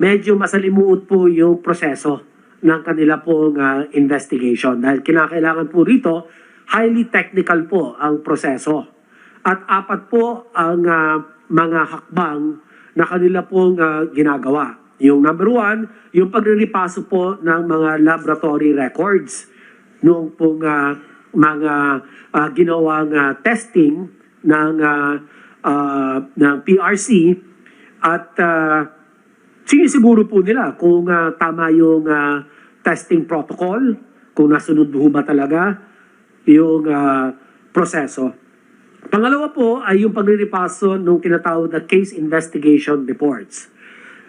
medyo masalimuot po yung proseso ng kanila pong investigation. Dahil kinakailangan po rito, highly technical po ang proseso. At 4 po ang mga hakbang na kanila pong ginagawa. Yung number 1, yung pagriripaso po ng mga laboratory records noong pong mga ginawang testing ng PRC at sinisiguro po nila kung tama yung testing protocol, kung nasunod ho ba talaga yung proseso. Pangalawa po ay yung pagriripaso ng tinatawag na case investigation reports.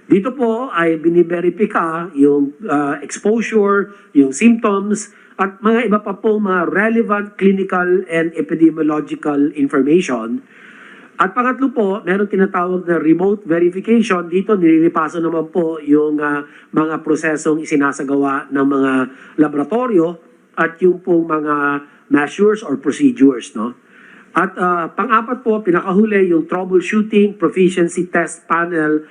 Dito po ay biniverifika yung exposure, yung symptoms, at mga iba pa po mga relevant clinical and epidemiological information. At pangatlo po, meron tinatawag na remote verification. Dito nililipaso naman po yung mga prosesong isinasagawa ng mga laboratorio at yung pong mga measures or procedures. No? At pang-apat po, pinakahuli yung troubleshooting proficiency test panel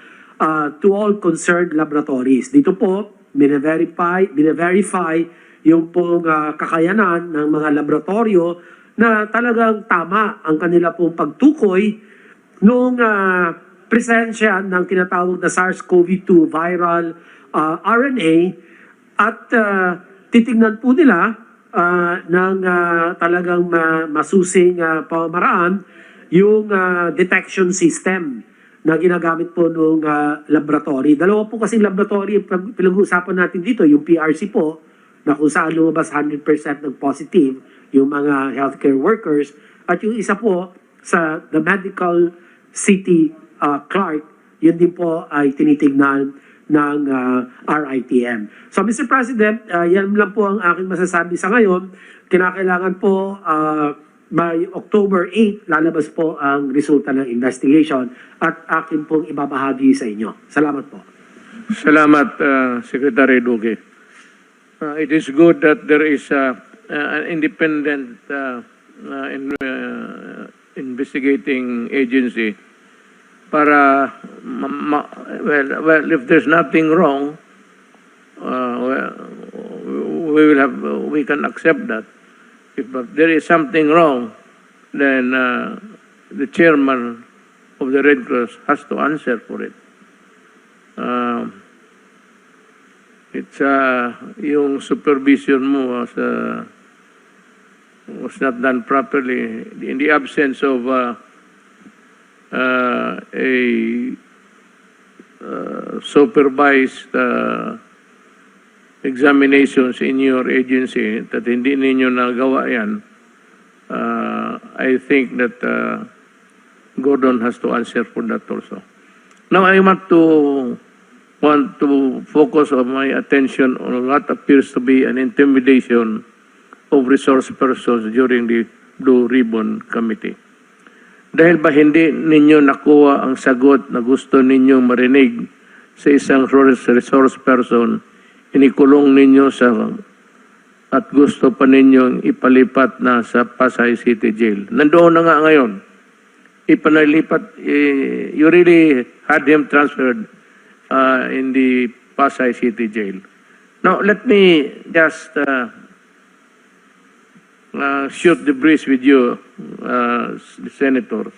to all concerned laboratories. Dito po, bine-verify yung pong kakayanan ng mga laboratorio na talagang tama ang kanila pong pagtukoy nung presensya ng tinatawag na SARS-CoV-2 viral RNA at titignan po nila ng talagang masusing pamamaraan yung detection system na ginagamit po nung laboratory. Dalawa po kasing laboratory pinag-uusapan natin dito, yung PRC po, na kung saan lumabas 100% ng positive yung mga healthcare workers, at yung isa po sa the Medical City Clark, yun din po ay tinitignan ng RITM. So Mr. President, yan lang po ang aking masasabi sa ngayon. Kinakailangan po by October 8, lalabas po ang resulta ng investigation at akin pong ibabahagi sa inyo. Salamat po. Salamat, Secretary Duque. It is good that there is an independent investigating agency para, well, if there's nothing wrong, we can accept that. If there is something wrong, then the chairman of the Red Cross has to answer for it. It's yung supervision mo was not done properly in the absence of a supervised examinations in your agency, that hindi ninyo nagawa yan. I think that Gordon has to answer for that also. Now I want to focus on my attention on what appears to be an intimidation of resource persons during the Blue Ribbon Committee. Dahil ba hindi ninyo nakuha ang sagot na gusto ninyong marinig sa isang resource person, inikulong ninyo at gusto pa ninyong ipalipat na sa Pasay City Jail. Nandoon na nga ngayon. Ipanalipat, you really had him transferred in the Pasay City Jail. Now, let me just shoot the breeze with you, the senators.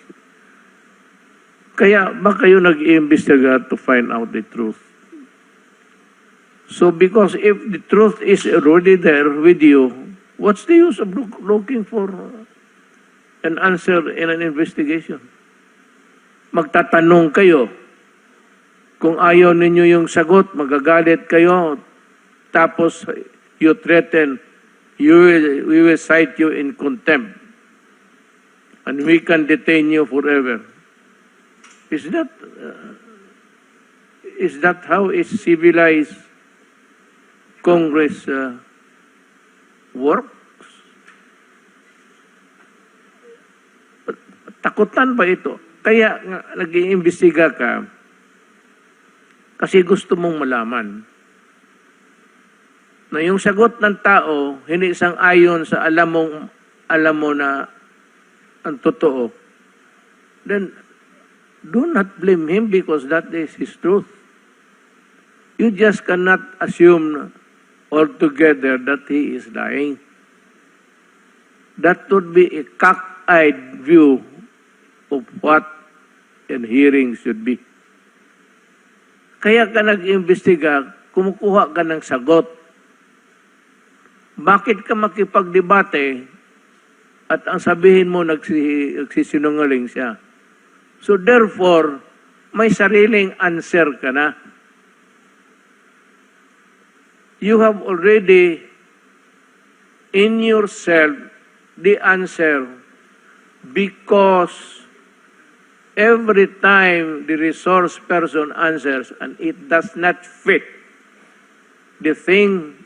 Kaya ba kayo nag-iimbestiga to find out the truth? So because if the truth is already there with you, what's the use of looking for an answer in an investigation? Magtatanong kayo. Kung ayaw ninyo yung sagot, magagalit kayo. Tapos you threaten, we will cite you in contempt. And we can detain you forever. Is that how a civilized Congress works? Takutan ba ito? Kaya nag-iimbestiga ka kasi gusto mong malaman na yung sagot ng tao hindi sang-ayon sa alam mo na ang totoo. Then do not blame him because that is his truth. You just cannot assume altogether that he is lying. That would be a cockeyed view of what a hearing should be. Kaya ka nag-imbestiga, kumukuha ka ng sagot. Bakit ka makipagdebate at ang sabihin mo nagsisinungaling siya? So therefore, may sariling answer ka na. You have already in yourself the answer because every time the resource person answers and it does not fit the thing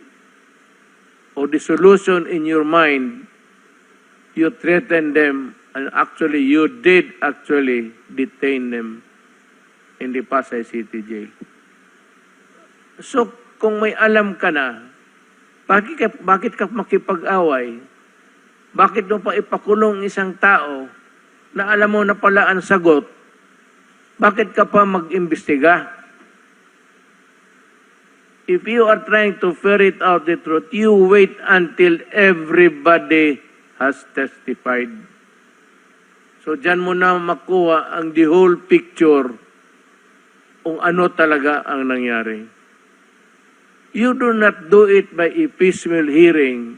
or the solution in your mind, you threaten them and actually you did actually detain them in the Pasay City Jail. So kung may alam ka na, bakit ka makipag-away? Bakit mo pa ipakulong isang tao na alam mo na pala ang sagot? Bakit ka pa mag-imbestiga? If you are trying to ferret out the truth, you wait until everybody has testified. So dyan mo na makuha ang the whole picture kung ano talaga ang nangyari. You do not do it by a piecemeal hearing.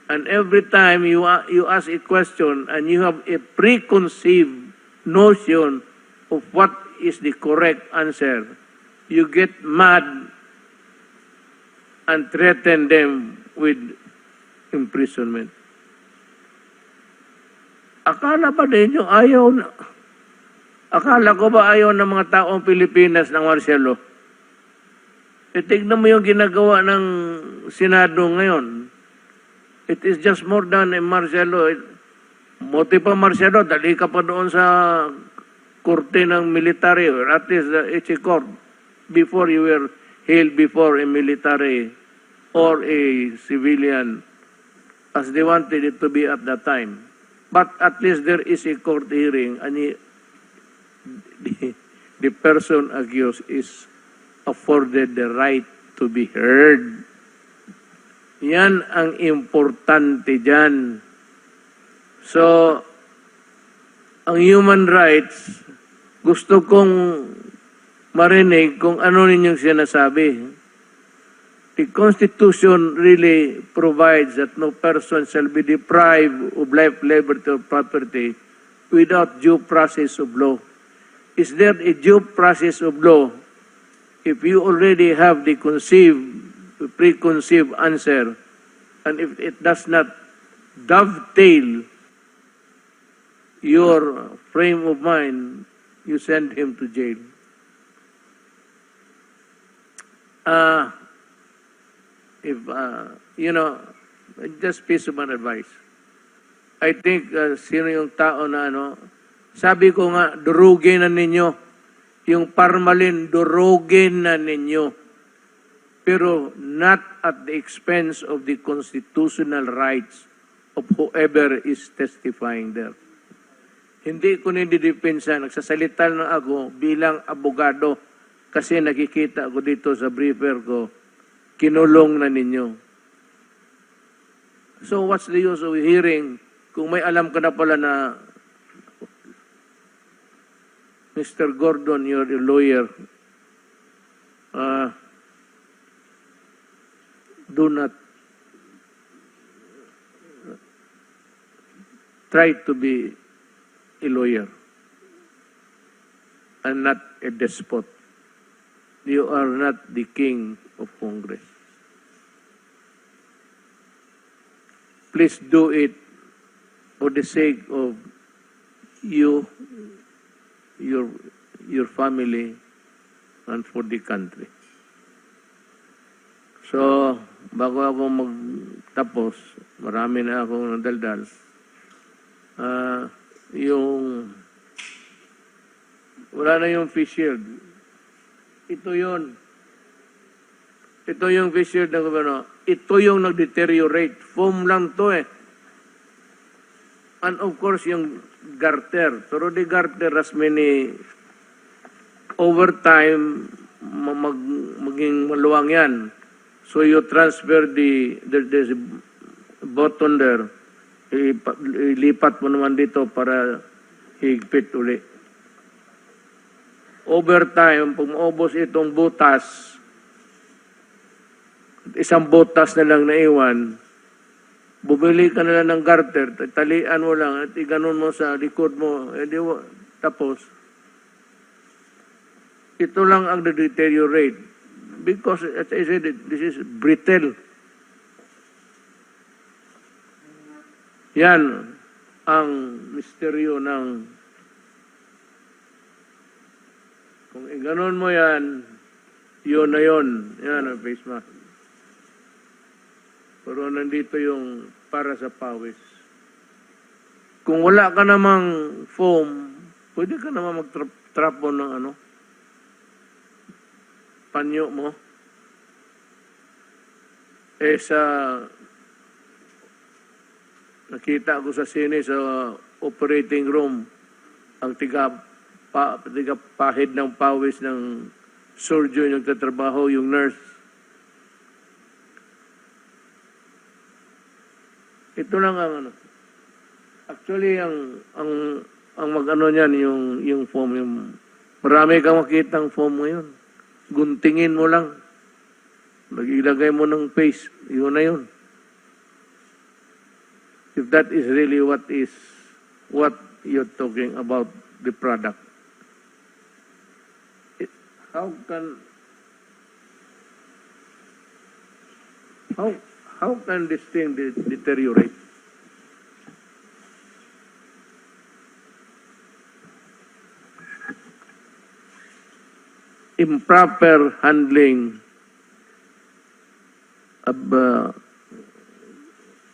And every time you ask a question and you have a preconceived notion of what is the correct answer, you get mad and threaten them with imprisonment. Akala ba ninyo akala ko ba ayaw ng mga taong Pilipinas ng martial law? Tignan mo yung ginagawa ng Senado ngayon. It is just more than a martial law. Moti pa martial law, dali ka pa doon sa korte ng military, or at least it's a court, before you were held before a military or a civilian, as they wanted it to be at that time. But at least there is a court hearing, and the person accused is afforded the right to be heard. Yan ang importante dyan. So, ang human rights, gusto kong marinig kung ano ninyong sinasabi. The Constitution really provides that no person shall be deprived of life, liberty, or property without due process of law. Is there a due process of law if you already have the preconceived answer, and if it does not dovetail your frame of mind, you send him to jail? Just piece of advice. I think sino yung tao na sabi ko nga, durugin na ninyo. Yung parmalin, durugin na ninyo. Pero not at the expense of the constitutional rights of whoever is testifying there. Hindi ko ninidepensa, nagsasalita na ako bilang abogado kasi nakikita ko dito sa briefer ko, kinulong na ninyo. So what's the use of hearing kung may alam ka na pala na Mr. Gordon, you're a lawyer. Do not try to be a lawyer and not a despot. You are not the king of Congress. Please do it for the sake of you, your family, and for the country. So, bago ako magtapos, marami na akong nadaldal. Wala na yung face shield. Ito yun. Ito yung face shield ng gobyerno. Ito yung nag-deteriorate. Foam lang to eh. And of course, yung garter. Pero the garter has many, over time, maging maluwang yan. So you transfer there's a button there. Ilipat mo naman dito para higpit uli. Over time, pag maubos itong butas, isang butas na lang naiwan, bumili ka na lang ng garter, talian mo lang, at iganon mo sa likod mo, tapos, ito lang ang deteriorate. Because, as I said, this is brittle. Yan ang misteryo ng, kung iganon mo yan, yun na yun. Yan ang face mask. Pero nandito yung para sa pawis. Kung wala ka namang foam, pwede ka naman mag-trap ng panyo mo. Nakita ko sa sine sa operating room, ang pahid ng pawis ng surgeon yung tatrabaho, yung nurse. Ito lang ang actually ang mag-ano niyan yung foam, yung marami kang makitang foam ngayon. Guntingin mo lang. Mag-ilagay mo ng paste, yun na yun. If that is really what you're talking about, the product. How can this thing deteriorate? Improper handling of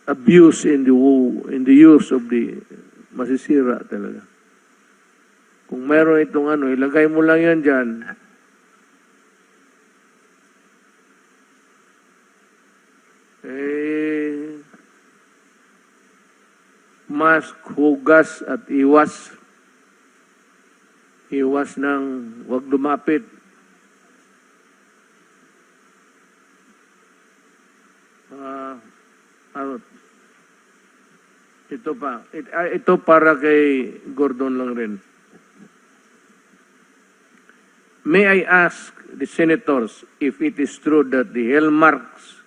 abuse in the use of the masisira talaga. Kung meron itong ilagay mo lang yan dyan. Mask, hugas at iwas. Iwas ng wag lumapit. Ito pa. Ito para kay Gordon lang rin. May I ask the senators if it is true that the hillmarks,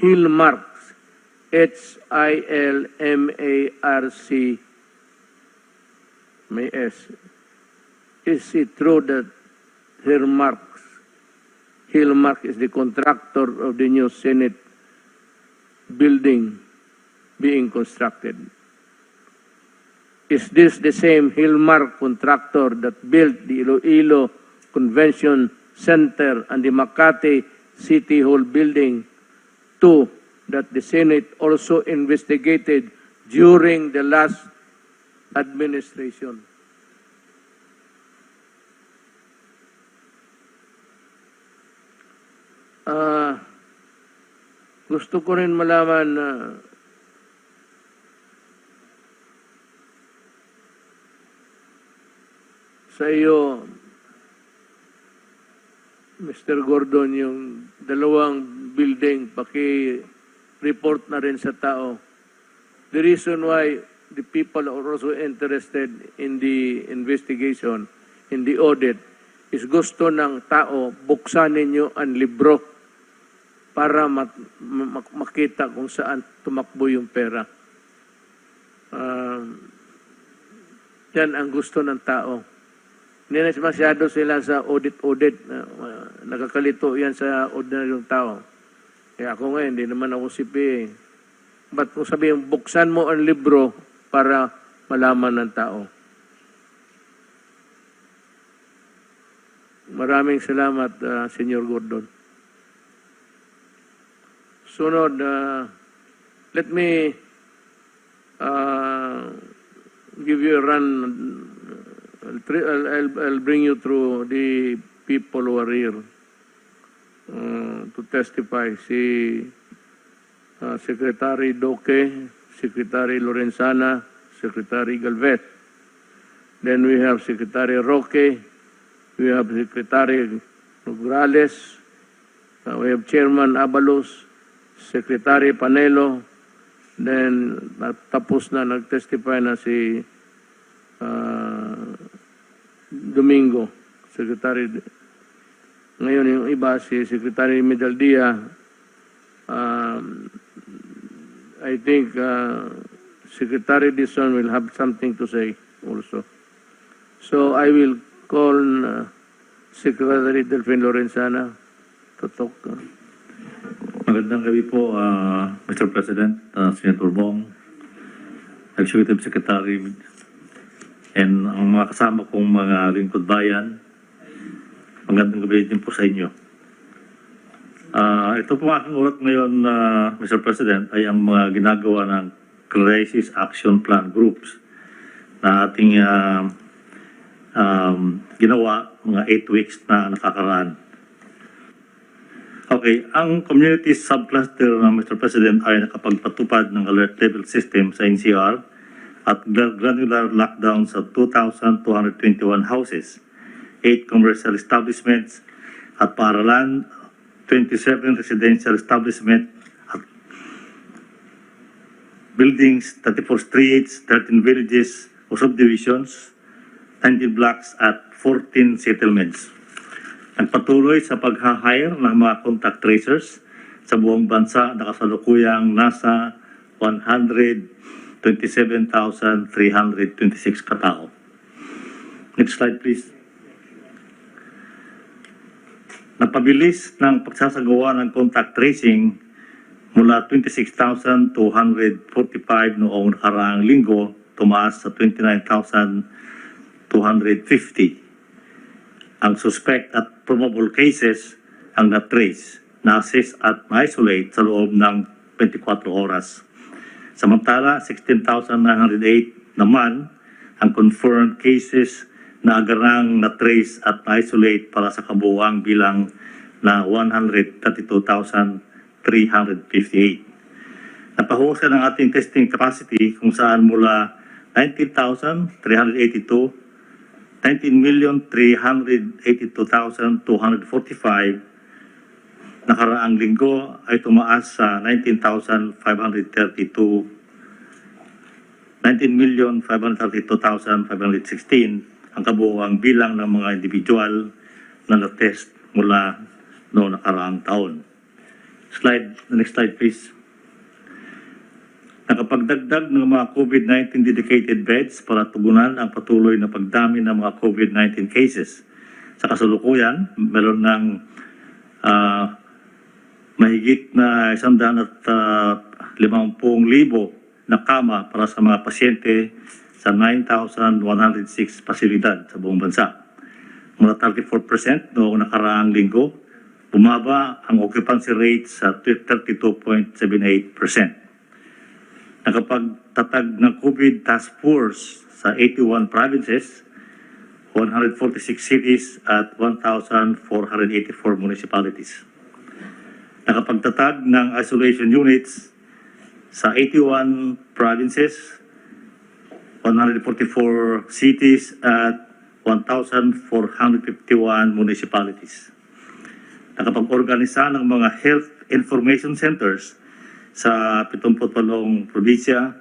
HILMARC, may S, is it true that Hillmark is the contractor of the new Senate building being constructed? Is this the same Hillmark contractor that built the Iloilo Convention Center and the Makati City Hall building, two that the Senate also investigated during the last administration? Gusto ko rin malaman na sa iyo, Mr. Gordon, yung dalawang building, paki-report na rin sa tao. The reason why the people are also interested in the investigation, in the audit, is gusto ng tao buksan ninyo ang libro para makita kung saan tumakbo yung pera. Yan ang gusto ng tao. Hindi na masyado sila sa audit. Nakakalito yan sa ordinaryong tao. Kaya ako ngayon, hindi naman ako si PA. Ba't kung sabihin, buksan mo ang libro para malaman ng tao. Maraming salamat, Senyor Gordon. Sunod, let me give you a run. I'll bring you through the people who are here to testify. Si Secretary Doque, Secretary Lorenzana, Secretary Galvez. Then we have Secretary Roque, we have Secretary Nograles, we have Chairman Abalos, Secretary Panelo, then tapos na, nag-testify na si Domingo, Secretary. Ngayon yung iba, si Secretary Medaldia, I think Secretary Dison will have something to say also. So I will call Secretary Delphine Lorenzana to talk. Magandang gabi po, Mr. President, Senator Bong, Executive Secretary, and ang mga kasama kong mga lingkod bayan. Magandang gabi din po sa inyo. Ito po aking ulat ngayon, Mr. President, ay ang mga ginagawa ng Crisis Action Plan Groups na ating ginawa mga 8 weeks na nakakaraan. Okay, ang community subcluster na Mr. President ay nakapagpatupad ng alert level system sa NCR at granular lockdown sa 2,221 houses, 8 commercial establishments at paaralan, 27 residential establishment at buildings, 34 streets, 13 villages o subdivisions, 19 blocks at 14 settlements. Nagpatuloy sa pag-hire ng mga contact tracers sa buong bansa na kasalukuyang nasa 127,326 katao. Next slide please. Napabilis ng pagsasagawa ng contact tracing mula 26,245 noong nakaraang linggo, tumaas sa 29,250. Ang suspect at probable cases ang na-trace, na-assess at na-isolate sa loob ng 24 oras. Samantala, 16,908 naman ang confirmed cases na agarang na-trace at na-isolate para sa kabuuang bilang na 132,358. Napahusay ng ating testing capacity kung saan mula 19,382, 19,382,245 nakaraang linggo ay tumaas sa 19,532,516 ang kabuuang bilang ng mga individual na na-test mula noong nakaraang taon. Next slide please. Nakapagdagdag ng mga COVID-19 dedicated beds para tugunan ang patuloy na pagdami ng mga COVID-19 cases. Sa kasalukuyan, meron ng mahigit na 150,000 na kama para sa mga pasyente sa 9,106 pasilidad sa buong bansa. Mula 34% noong nakaraang linggo, bumaba ang occupancy rate sa 32.78%. Nakapagtatag ng COVID Task Force sa 81 provinces, 146 cities at 1,484 municipalities. Nakapagtatag ng isolation units sa 81 provinces, 144 cities at 1,451 municipalities. Nakapag-organisa ng mga health information centers sa 78 probinsya,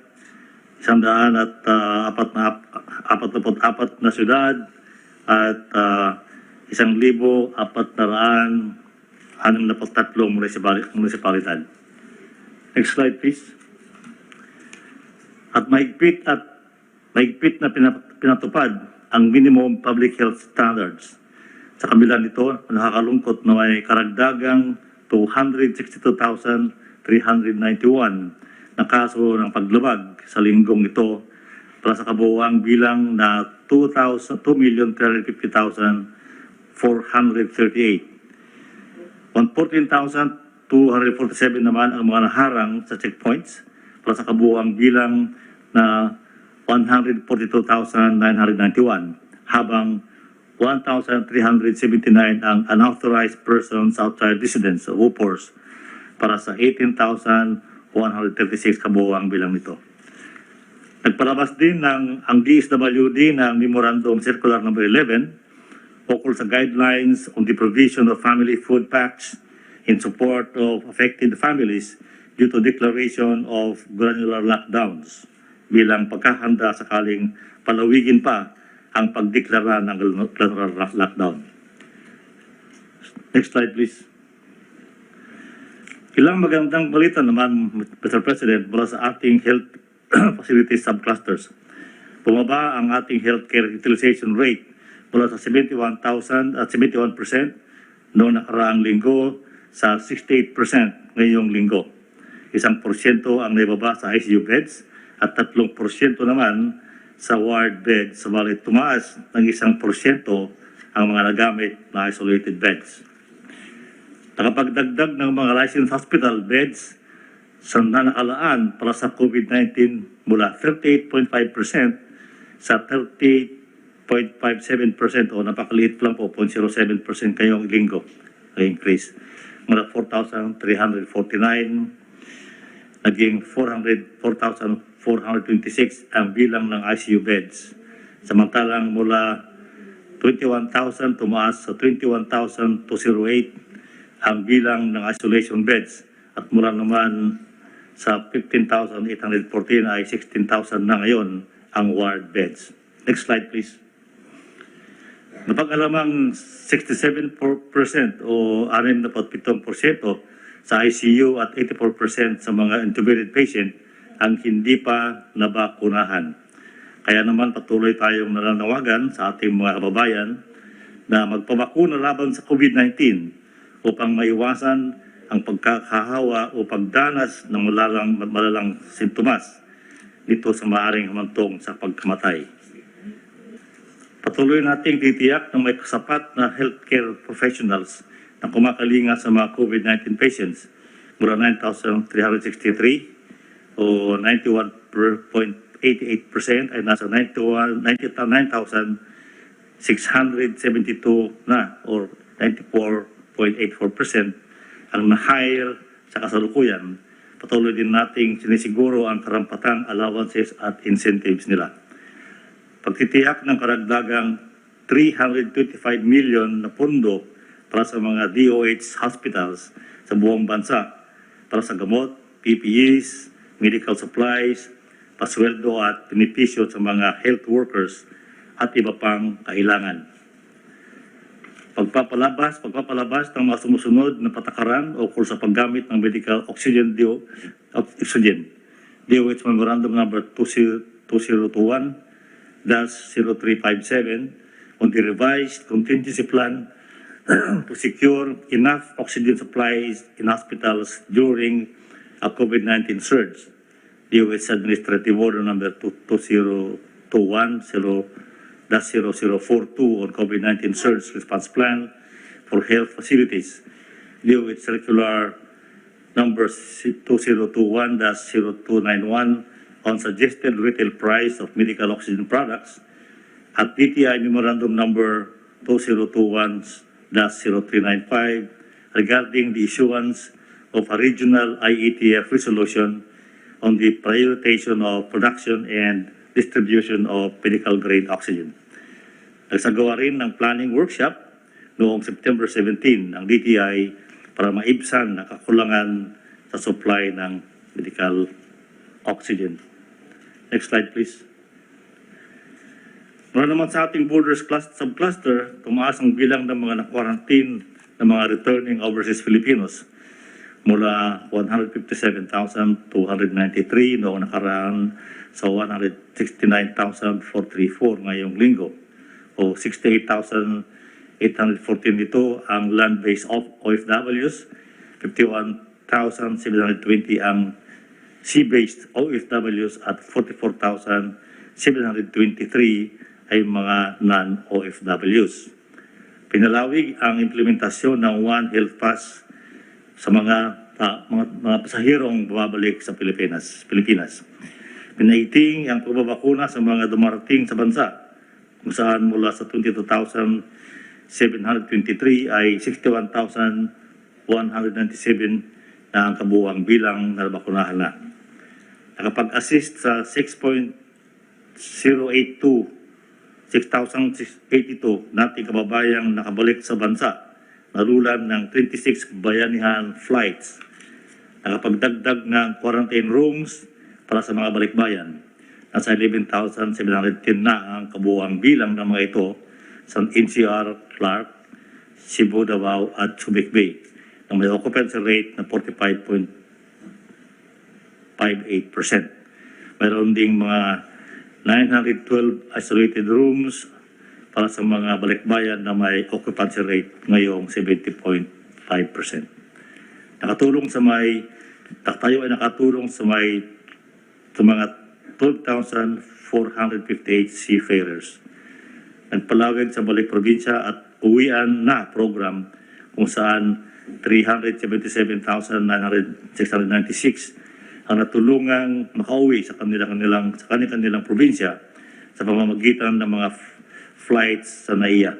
144 na syudad at 1,463 munisipalidad. Next slide please. At mahigpit na pinatupad ang minimum public health standards. Sa kabila nito, nakakalungkot na may karagdagang 262,391 na kaso ng paglabag sa linggong ito para sa kabuuang bilang na 2,350,438. 114,247 naman ang mga naharang sa checkpoints para sa kabuuang bilang na 142,991, habang 1,379 ang unauthorized persons outside residence o UPORs para sa 18,136 kabuuang bilang nito. Nagpalabas din ang DSWD ng Memorandum Circular No. 11 ukol sa guidelines on the provision of family food packs in support of affected families due to declaration of granular lockdowns bilang pagkahanda sakaling palawigin pa ang pagdeklara ng granular lockdown. Next slide please. Ilang magandang balita naman, Mr. President, mula sa ating health facilities subclusters. Bumaba ang ating healthcare utilization rate mula sa 71% noong nakaraang linggo sa 68% ngayong linggo. 1% ang naibaba sa ICU beds at 3% naman sa ward beds, sabalit tumaas ng 1% ang mga nagamit na isolated beds. Nakapagdagdag ng mga licensed hospital beds sa nakalaan para sa COVID-19 mula 38.5% sa 30.57% o napakaliit lang po, 0.07% kayong linggo increase. Mula 4,349 naging 4,426 ang bilang ng ICU beds. Samantalang mula 21,000 tumaas sa 21,208 ang bilang ng isolation beds at mula naman sa 15,814 ay 16,000 na ngayon ang ward beds. Next slide please. Napag-alamang 67% o 67% sa ICU at 84% sa mga intubated patient ang hindi pa nabakunahan. Kaya naman patuloy tayong nananawagan sa ating mga kababayan na magpabakuna laban sa COVID-19 upang maiwasan ang pagkakahawa o pagdanas ng malalang sintomas dito sa maaaring humantong sa pagkamatay. Patuloy nating titiyak na may kasapat na healthcare professionals na kumakalinga sa mga COVID-19 patients mula 9,363 o 91.88% ay nasa 9,672 na or 94.84% ang na-hire sa kasalukuyan. Patuloy din nating sinisiguro ang karampatang allowances at incentives nila. Pagtitiyak ng karagdagang 325 million na pondo para sa mga DOH hospitals sa buong bansa para sa gamot, PPEs, medical supplies, pasweldo at benepisyo sa mga health workers at iba pang kailangan. Pagpapalabas ng mga sumusunod na patakaran o sa paggamit ng medical oxygen DOH Memorandum Number 2021-0357 on the revised contingency plan to secure enough oxygen supplies in hospitals during a COVID-19 surge. DOH Administrative Order Number 2021-0042 on COVID-19 surge response plan for health facilities. DOH Circular Number 2021-0291 on suggested retail price of medical oxygen products at DTI Memorandum Number 2021-0395 regarding the issuance of a regional IETF resolution on the prioritization of production and distribution of medical grade oxygen. Nagsagawa rin ng planning workshop noong September 17 ang DTI para maibsan ang kakulangan sa supply ng medical oxygen. Next slide, please. Mula naman sa ating borders subcluster, tumaas ang bilang ng mga na-quarantine ng mga returning overseas Filipinos mula 157,293 noong nakaraan sa 169,434 ngayong linggo o 68,814 nito ang land-based OFWs, 51,720 ang sea-based OFWs at 44,723 ay mga non-OFWs. Pinalawig ang implementasyon ng One Health Pass sa mga pasahirong bumabalik sa Pilipinas. Pinaiting ang pagbabakuna sa mga dumarating sa bansa kung saan mula sa 22,723 ay 61,197 na ang kabuuang bilang na nabakunahan na. Nakapag-assist sa 6,82 nating kababayang nakabalik sa bansa, nalulan ng 26 bayanihan flights. Nakapagdagdag ng quarantine rooms para sa mga balikbayan. Nasa 11,710 na ang kabuuang bilang ng mga ito sa NCR, Clark, Cebu, Davao at Subic Bay na may occupancy rate na 45.58%. Mayroon ding mga 912 isolated rooms para sa mga balikbayan na may occupancy rate ngayong 70.5%. Tayo ay nakatulong sa mga 12,458 seafarers. Nagpalawig sa balik probinsya at uwian na program kung saan 377,696 ang natulungang makauwi sa kanilang probinsya sa pamamagitan ng mga flights sa NAIA.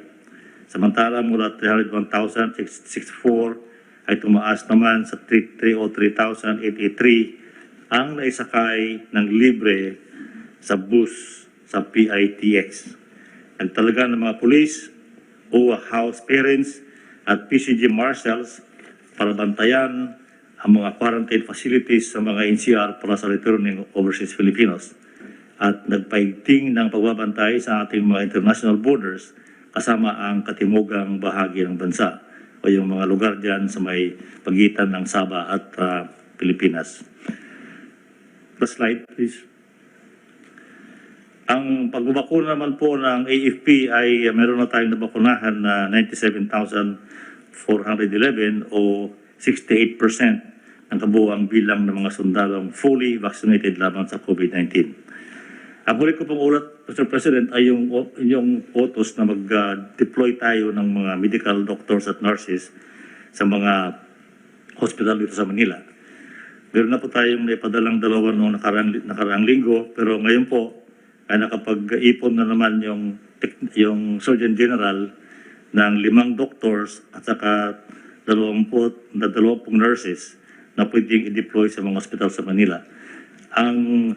Samantala mula 301,664 ay tumaas naman sa 303,883 ang naisakay ng libre sa bus sa PITX. Nagtalaga ng mga pulis, OWA house parents at PCG marshals para bantayan ang mga quarantine facilities sa mga NCR para sa returning overseas Filipinos at nagpaigting ng pagbabantay sa ating mga international borders kasama ang katimugang bahagi ng bansa o yung mga lugar dyan sa may pagitan ng Sabah at Pilipinas. The slide, please. Ang pagbabakuna naman po ng AFP ay meron na tayong nabakunahan na 97,411 o 68% ng kabuuang bilang ng mga sundalong fully vaccinated lamang sa COVID-19. Ang huli ko pong ulat, Mr. President, ay yung utos na mag-deploy tayo ng mga medical doctors at nurses sa mga hospital dito sa Manila. Meron na po tayong naipadalang dalawa noong nakaraang linggo, pero ngayon po ay nakapag-ipon na naman yung Surgeon General ng 5 doctors at saka 20 nurses na pwedeng i-deploy sa mga hospital sa Manila. Ang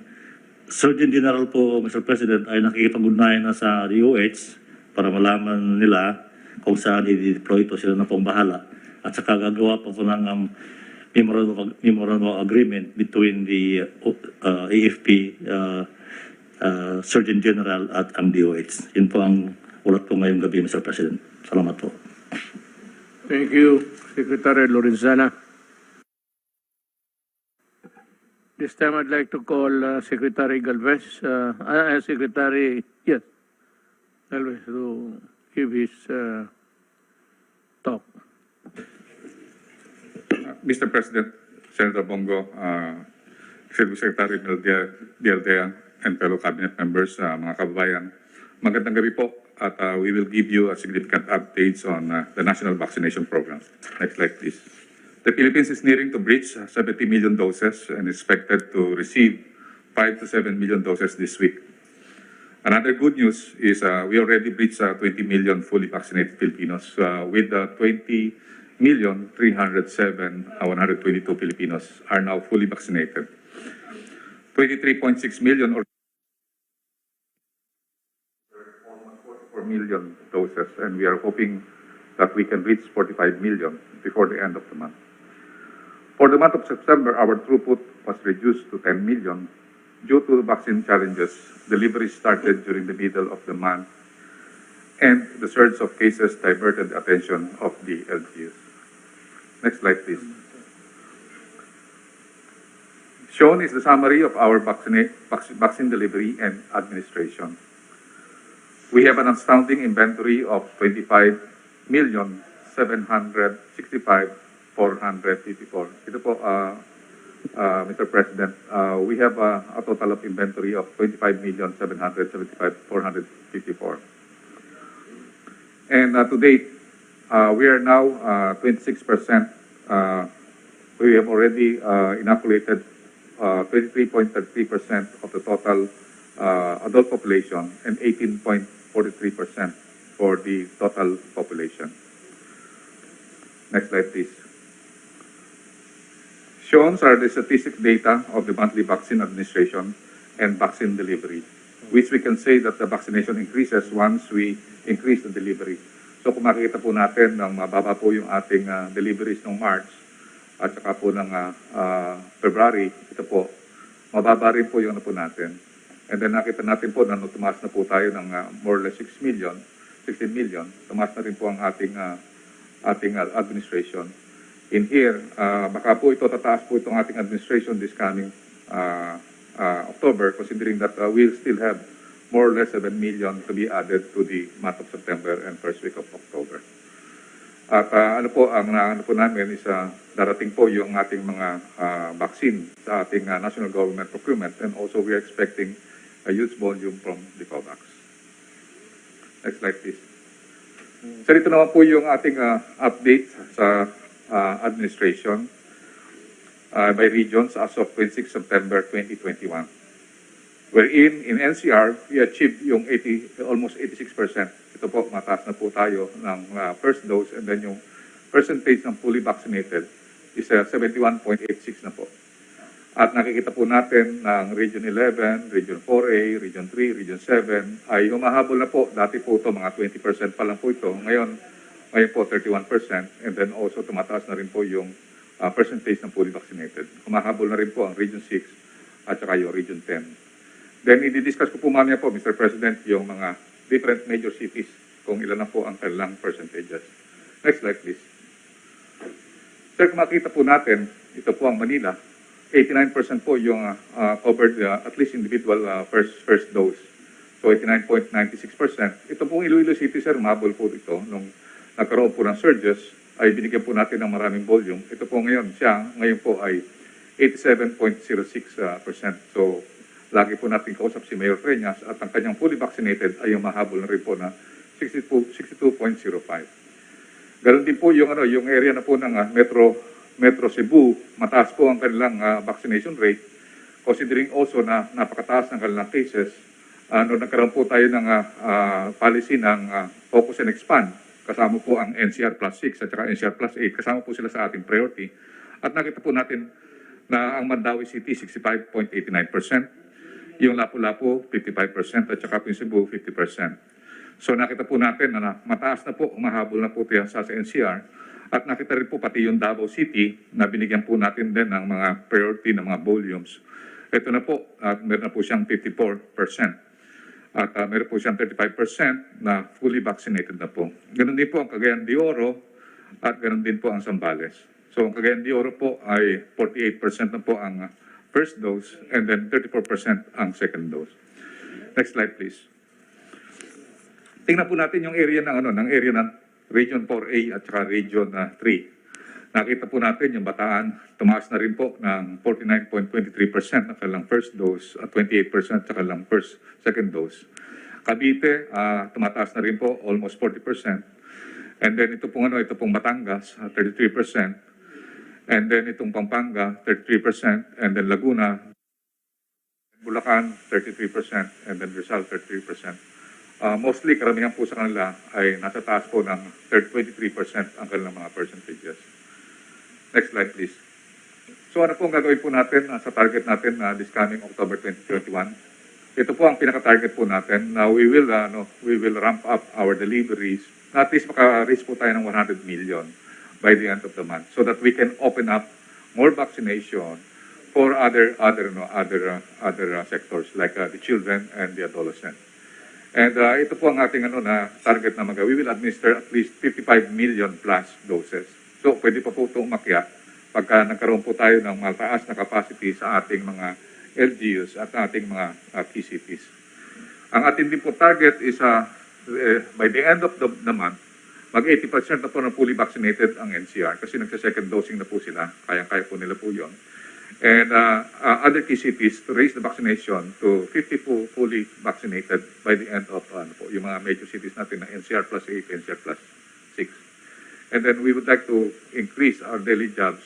Surgeon General po, Mr. President, ay nakikipag-ugnayan na sa DOH para malaman nila kung saan i-deploy ito, sila na pong bahala. At saka gagawa po ng memorandum of agreement between the AFP Surgeon General at ang DOH. Yun po ang ulat ko ngayong gabi, Mr. President. Salamat po. Thank you, Secretary Lorenzana. This time I'd like to call Secretary Galvez, Secretary, yes, Galvez to give his talk. Mr. President, Senator Bongo, Executive Secretary Daldea, and fellow cabinet members, mga kababayan, magandang gabi po at we will give you a significant updates on the national vaccination program. Next slide, please. The Philippines is nearing to breach 70 million doses and is expected to receive 5 to 7 million doses this week. Another good news is we already breached 20 million fully vaccinated Filipinos with 20,307,122 Filipinos are now fully vaccinated. 23.6 million or almost 44 million doses, and we are hoping that we can reach 45 million before the end of the month. For the month of September, our throughput was reduced to 10 million due to vaccine challenges. Delivery started during the middle of the month, and the surge of cases diverted the attention of the LGUs. Next slide, please. Shown is the summary of our vaccine delivery and administration. We have an astounding inventory of 25,765,454. Ito po, Mr. President, we have a total of inventory of 25,775,454. And to date, we are now 26%. We have already inoculated 23.33% of the total adult population and 18.43% for the total population. Next slide, please. Shown are the statistic data of the monthly vaccine administration and vaccine delivery, which we can say that the vaccination increases once we increase the delivery. So kung makikita po natin na mababa po yung ating deliveries ng March at saka po ng February, ito po, mababa rin po yung ano po natin. And then nakita natin po na tumaas na po tayo ng more or less 16 million, tumaas na rin po ang ating administration. In here, baka po ito tataas po itong ating administration this coming October, considering that we'll still have more or less 7 million to be added to the month of September and first week of October. At ano po namin is darating po yung ating mga vaccine sa ating national government procurement, and also we are expecting a huge volume from the COVAX. Next slide, please. So ito naman po yung ating update sa administration by regions as of 26 September 2021. Wherein in NCR, we achieved yung almost 86%. Ito po, mataas na po tayo ng first dose, and then yung percentage ng fully vaccinated is 71.86 na po. At nakikita po natin ng Region 11, Region 4A, Region 3, Region 7 ay humahabol na po. Dati po ito, mga 20% pa lang po ito. Ngayon po 31%, and then also tumataas na rin po yung percentage ng fully vaccinated. Humahabol na rin po ang Region 6 at saka yung Region 10. Then i-discuss ko po mamaya po, Mr. President, yung mga different major cities kung ilan na po ang kanilang percentages. Next slide, please. Sir, kung makita po natin, ito po ang Manila, 89% po yung covered at least individual first dose. So 89.96%. Ito pong Iloilo City, sir, mahabol po ito. Nung nagkaroon po ng surges, ay binigyan po natin ng maraming volume. Ito po ngayon, ngayon po ay 87.06%. So lagi po natin kausap si Mayor Treñas at ang kanyang fully vaccinated ay yung mahabol na rin po na 62.05. Ganon din po yung area na po ng Metro Cebu, mataas po ang kanilang vaccination rate, considering also na napakataas ng kanilang cases. Noong nagkaroon po tayo ng policy ng focus and expand, kasama po ang NCR plus 6 at saka NCR plus 8, kasama po sila sa ating priority. At nakita po natin na ang Mandawi City, 65.89%, yung Lapu-Lapu, 55%, at saka Cebu, 50%. So nakita po natin na mataas na po, umahabol na po sa NCR. At nakita rin po pati yung Davao City na binigyan po natin din ng mga priority ng mga volumes. Ito na po, at meron na po siyang 54%. At meron po siyang 35% na fully vaccinated na po. Ganun din po ang Cagayan de Oro at ganun din po ang Zambales. So ang Cagayan de Oro po ay 48% na po ang first dose and then 34% ang second dose. Next slide, please. Tingnan po natin yung area ng area ng Region 4A at saka Region 3. Nakita po natin yung Bataan, tumaas na rin po ng 49.23% ng kanilang first dose at 28% sa kanilang second dose. Cavite, tumataas na rin po, almost 40%. And then ito pong Batangas, 33%. And then itong Pampanga, 33%. And then Laguna, Bulacan, 33%. And then Rizal, 33%. Mostly, karamihan po sa kanila ay nasa taas po ng 23% ang kanilang mga percentages. Next slide, please. So ano po ang gagawin po natin sa target natin this coming October 2021? Ito po ang pinaka-target po natin. Now, we will ramp up our deliveries. At least maka-reach po tayo ng 100 million by the end of the month so that we can open up more vaccination for other sectors like the children and the adolescents. And ito po ang ating target na we will administer at least 55 million plus doses. So pwede pa po ito umakyat pagka nagkaroon po tayo ng mataas na capacity sa ating mga LGUs at ating mga PCPs. Ang ating din po target is by the end of the month, mag-80% na po na fully vaccinated ang NCR kasi nagsa-second dosing na po sila. Kaya po nila po yun. And other key cities to raise the vaccination to 50 fully vaccinated by the end of yung mga major cities natin na NCR plus 8, NCR plus 6. And then we would like to increase our daily jobs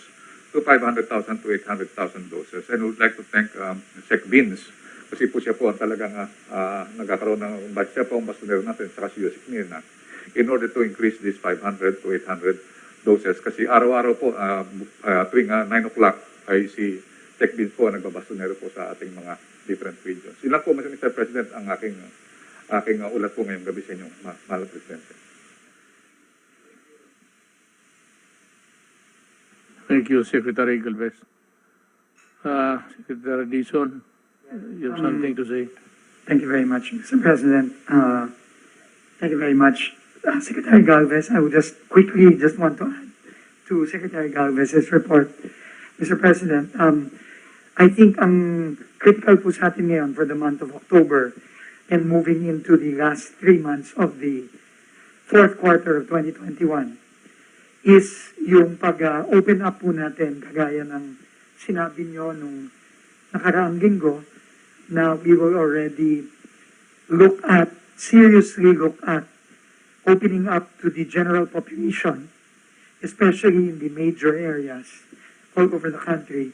to 500,000 to 800,000 doses. And we would like to thank Sec Vince kasi po siya po ang talagang nagkakaroon ng batch siya po ang bastonero natin sa si Yosik Mirna in order to increase this 500 to 800 doses. Kasi araw-araw po tuwing 9 o'clock ay si Tech Vince po nagbabastonero po sa ating mga different regions. Ilan po, Mr. President, ang aking ulat po ngayong gabi sa inyong mahal na Presidente. Thank you, Secretary Galvez. Secretary Dizon, you have something to say? Thank you very much, Mr. President. Thank you very much, Secretary Galvez. I would just quickly want to add to Secretary Galvez's report. Mr. President, I think ang critical po sa atin ngayon for the month of October and moving into the last 3 months of the fourth quarter of 2021 is yung pag-open up po natin, kagaya ng sinabi nyo nung nakaraang linggo, na we will already seriously look at opening up to the general population, especially in the major areas all over the country.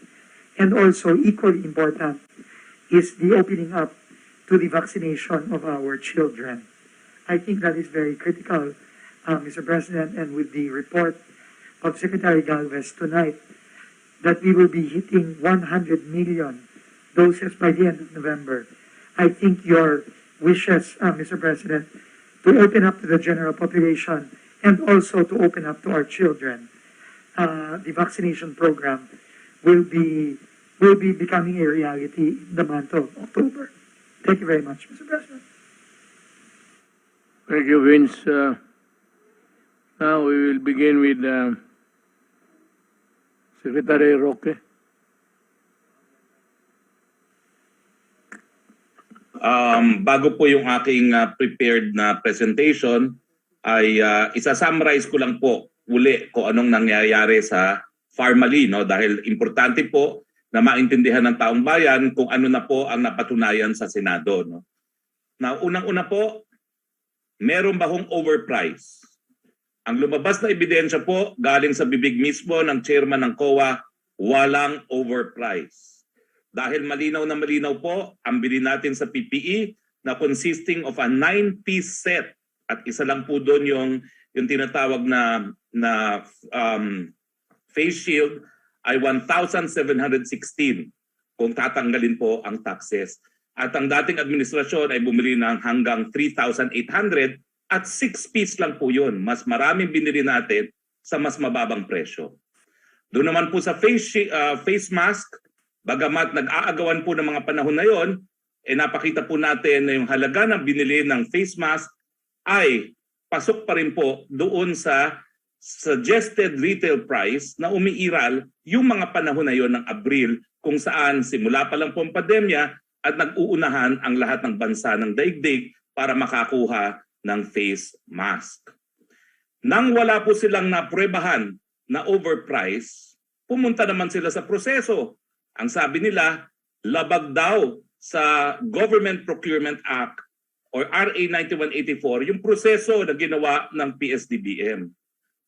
And also, equally important, is the opening up to the vaccination of our children. I think that is very critical, Mr. President, and with the report of Secretary Galvez tonight, that we will be hitting 100 million doses by the end of November. I think your wishes, Mr. President, to open up to the general population and also to open up to our children, the vaccination program will be becoming a reality in the month of October. Thank you very much, Mr. President. Thank you, Vince. Now we will begin with Secretary Roque. Bago po yung aking prepared na presentation, ay isa-summarize ko lang po uli kung anong nangyayari sa Pharmaly, no? Dahil importante po na maintindihan ng taong bayan kung ano na po ang napatunayan sa Senado. No? Na unang-una po, meron ba hong overprice? Ang lumabas na ebidensya po galing sa bibig mismo ng chairman ng COA, walang overprice. Dahil malinaw na malinaw po ang bili natin sa PPE na consisting of a 9-piece set at isa lang po doon yung tinatawag na face shield ay 1,716 kung tatanggalin po ang taxes. At ang dating administrasyon ay bumili ng hanggang 3,800 at 6-piece lang po yun. Mas maraming binili natin sa mas mababang presyo. Doon naman po sa face mask, bagamat nag-aagawan po ng mga panahon na yon, napakita po natin na yung halaga ng binili ng face mask ay pasok pa rin po doon sa suggested retail price na umiiral yung mga panahon na yon ng Abril kung saan simula pa lang po ang pandemya at nag-uunahan ang lahat ng bansa ng daigdig para makakuha ng face mask. Nang wala po silang napruebahan na overprice, pumunta naman sila sa proseso. Ang sabi nila, labag daw sa Government Procurement Act or RA 9184 yung proseso na ginawa ng PSDBM.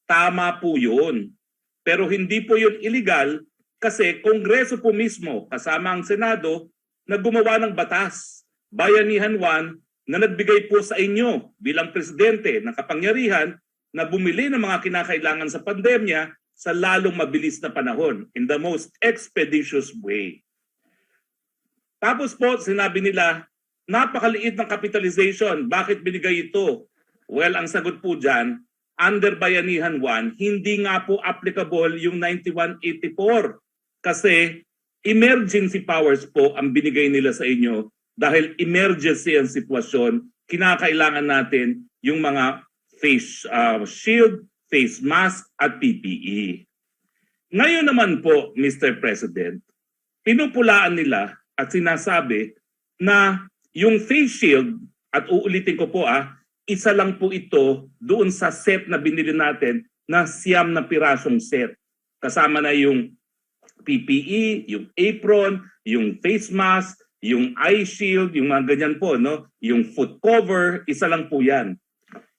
Tama po yun. Pero hindi po yun illegal kasi Kongreso po mismo kasama ang Senado na gumawa ng batas. Bayanihan 1 na nagbigay po sa inyo bilang presidente ng kapangyarihan na bumili ng mga kinakailangan sa pandemya sa lalong mabilis na panahon in the most expeditious way. Tapos po sinabi nila, napakaliit ng capitalization, bakit binigay ito? Well, ang sagot po dyan, under Bayanihan 1, hindi nga po applicable yung 9184 kasi emergency powers po ang binigay nila sa inyo dahil emergency ang sitwasyon, kinakailangan natin yung mga face shield, face mask at PPE. Ngayon naman po, Mr. President, pinupulaan nila at sinasabi na yung face shield, at uulitin ko po isa lang po ito doon sa set na binili natin na 9 na pirasong set. Kasama na yung PPE, yung apron, yung face mask, yung eye shield, yung mga ganyan po, no? Yung foot cover, isa lang po yan.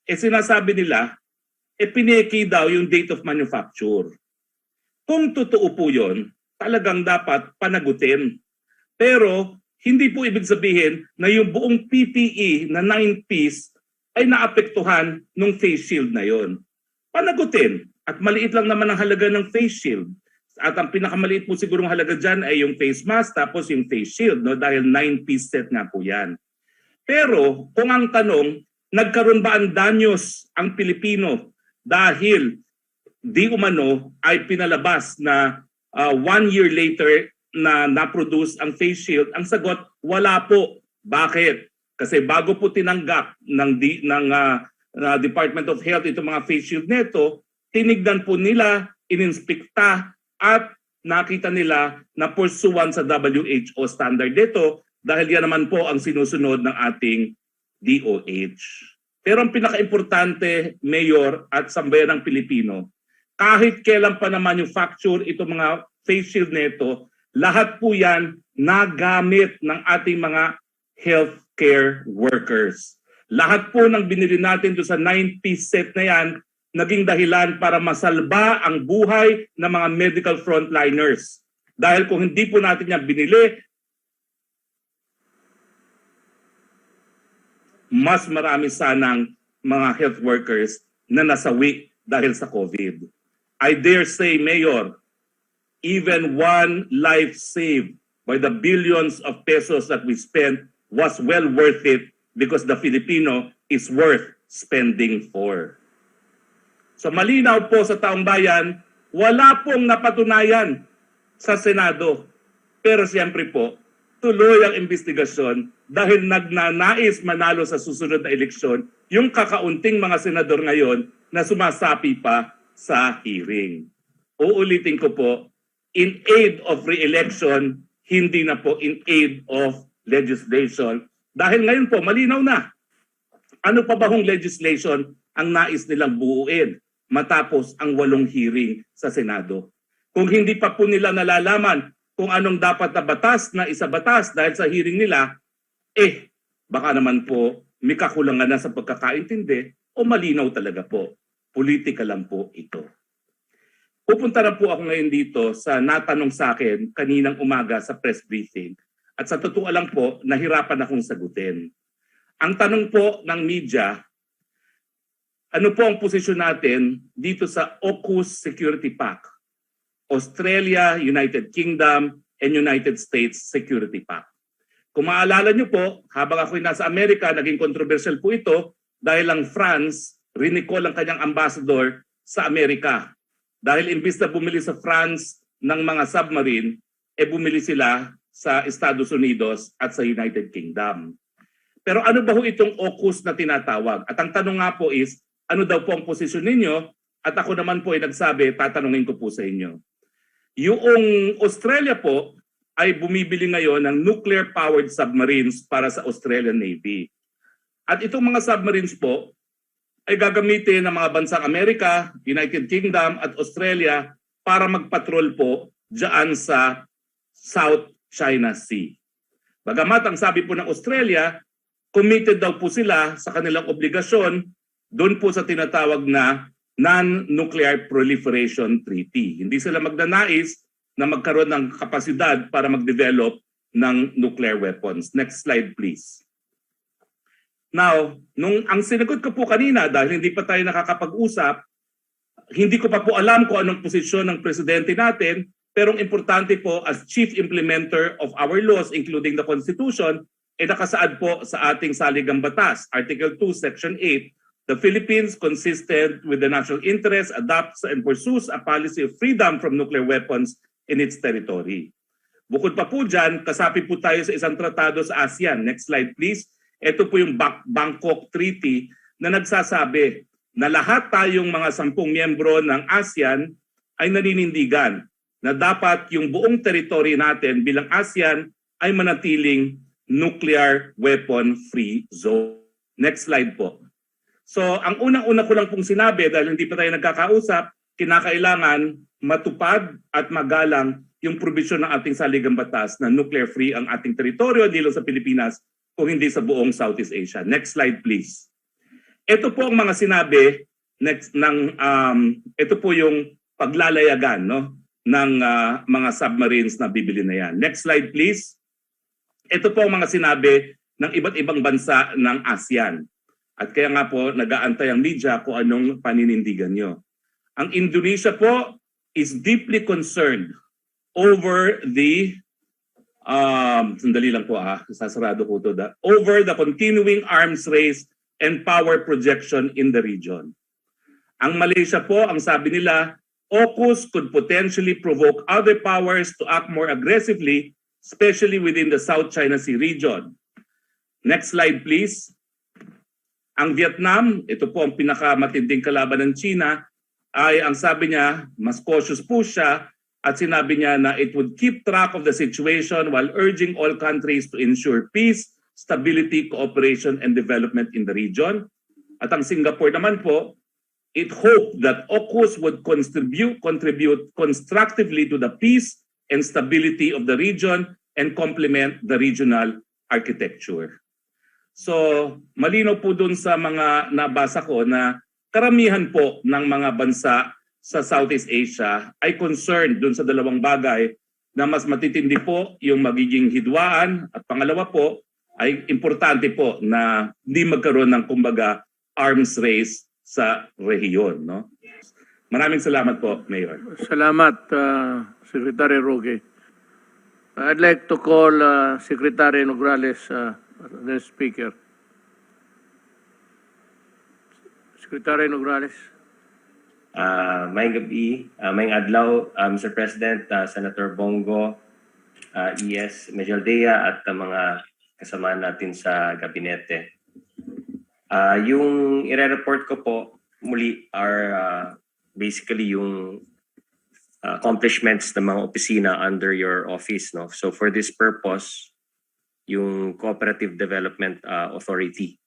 Sinasabi nila, pineki daw yung date of manufacture. Kung totoo po yun, talagang dapat panagutin. Pero hindi po ibig sabihin na yung buong PPE na 9-piece ay naapektuhan ng face shield na yon. Panagutin. At maliit lang naman ang halaga ng face shield. At ang pinakamaliit po sigurong halaga dyan ay yung face mask tapos yung face shield, no? Dahil 9-piece set nga po yan. Pero kung ang tanong, nagkaroon ba ang danyos ang Pilipino dahil di umano ay pinalabas na 1 year later na na-produce ang face shield? Ang sagot, wala po. Bakit? Kasi bago po tinanggap ng Department of Health itong mga face shield neto, tinignan po nila, ininspekta, at nakita nila na pursuant sa WHO standard dito dahil yan naman po ang sinusunod ng ating DOH. Pero ang pinaka-importante, Mayor at sambayan ng Pilipino, kahit kailan pa na manufacture itong mga face shield neto, lahat po yan nagamit ng ating mga healthcare workers. Lahat po ng binili natin doon sa 9-piece set na yan, naging dahilan para masalba ang buhay ng mga medical frontliners. Dahil kung hindi po natin yan binili, mas marami sanang mga health workers na nasawi dahil sa COVID. I dare say, Mayor, even one life saved by the billions of pesos that we spent was well worth it because the Filipino is worth spending for. So malinaw po sa taong bayan, wala pong napatunayan sa Senado. Pero siyempre po, tuloy ang investigasyon dahil nagnanais manalo sa susunod na eleksyon yung kakaunting mga senador ngayon na sumasapi pa sa hearing. Uulitin ko po, in aid of re-election, hindi na po in aid of legislation. Dahil ngayon po, malinaw na. Ano pa ba hong legislation ang nais nilang buuin matapos ang 8 hearing sa Senado? Kung hindi pa po nila nalalaman kung anong dapat na batas na isabatas dahil sa hearing nila, baka naman po may kakulangan na sa pagkakaintindi o malinaw talaga po. Politika lang po ito. Pupunta na po ako ngayon dito sa natanong sa akin kaninang umaga sa press briefing at sa totoo lang po, nahirapan akong sagutin. Ang tanong po ng media, ano po ang posisyon natin dito sa AUKUS Security Pact? Australia, United Kingdom, and United States Security Pact. Kung maalala nyo po, habang ako'y nasa Amerika, naging controversial po ito dahil ang France, rinicall ang kanyang ambassador sa Amerika. Dahil imbis na bumili sa France ng mga submarine, bumili sila sa Estados Unidos at sa United Kingdom. Pero ano ba ho itong AUKUS na tinatawag? At ang tanong nga po is, ano daw po ang posisyon ninyo? At ako naman po ay nagsabi, tatanungin ko po sa inyo. Yung Australia po ay bumibili ngayon ng nuclear-powered submarines para sa Australian Navy. At itong mga submarines po ay gagamitin ng mga bansang Amerika, United Kingdom at Australia para magpatrol po dyan sa South China Sea. Bagamat ang sabi po ng Australia, committed daw po sila sa kanilang obligasyon doon po sa tinatawag na Non-Nuclear Proliferation Treaty. Hindi sila magnanais na magkaroon ng kapasidad para mag-develop ng nuclear weapons. Next slide please. Now, ang sinagot ko po kanina dahil hindi pa tayo nakakapag-usap, hindi ko pa po alam kung anong posisyon ng presidente natin, pero ang importante po as chief implementer of our laws including the Constitution, nakasaad po sa ating saligang batas, Article 2, Section 8, the Philippines, consistent with the national interest, adopts and pursues a policy of freedom from nuclear weapons in its territory. Bukod pa po dyan, kasapi po tayo sa isang tratado sa ASEAN. Next slide please. Ito po yung Bangkok Treaty na nagsasabi na lahat tayong mga 10 miyembro ng ASEAN ay naninindigan na dapat yung buong teritoryo natin bilang ASEAN ay manatiling nuclear weapon free zone. Next slide po. So, ang unang-una ko lang pong sinabi dahil hindi pa tayo nagkakausap, kinakailangan matupad at magalang yung probisyon ng ating saligang batas na nuclear-free ang ating teritoryo, hindi lang sa Pilipinas, kung hindi sa buong Southeast Asia. Next slide, please. Ito po ang mga sinabi, ito po yung paglalayagan ng mga submarines na bibili na yan. Next slide, please. Ito po ang mga sinabi ng iba't ibang bansa ng ASEAN. At kaya nga po, nag-aantay ang media kung anong paninindigan nyo. Ang Indonesia po is deeply concerned over the, sandali lang po sasarado ko ito, over the continuing arms race and power projection in the region. Ang Malaysia po, ang sabi nila, AUKUS could potentially provoke other powers to act more aggressively, especially within the South China Sea region. Next slide, please. Ang Vietnam, ito po ang pinakamatinding kalaban ng China, ay ang sabi niya, mas cautious po siya at sinabi niya na it would keep track of the situation while urging all countries to ensure peace, stability, cooperation, and development in the region. At ang Singapore naman po, it hoped that AUKUS would contribute constructively to the peace and stability of the region and complement the regional architecture. So, malinaw po dun sa mga nabasa ko na karamihan po ng mga bansa sa Southeast Asia ay concerned dun sa dalawang bagay na mas matitindi po yung magiging hidwaan at pangalawa po ay importante po na hindi magkaroon ng kumbaga arms race sa rehiyon. No? Maraming salamat po, Mayor. Salamat, Secretary Roque. I'd like to call Secretary Nograles the Speaker. Secretary Nograles. Maayong gabi, maayong adlaw, Mr. President, Senator Bongo, ES Medialdea at mga kasama natin sa gabinete. Yung ire-report ko po muli are basically yung accomplishments ng mga opisina under your office, no? So for this purpose, yung Cooperative Development Authority.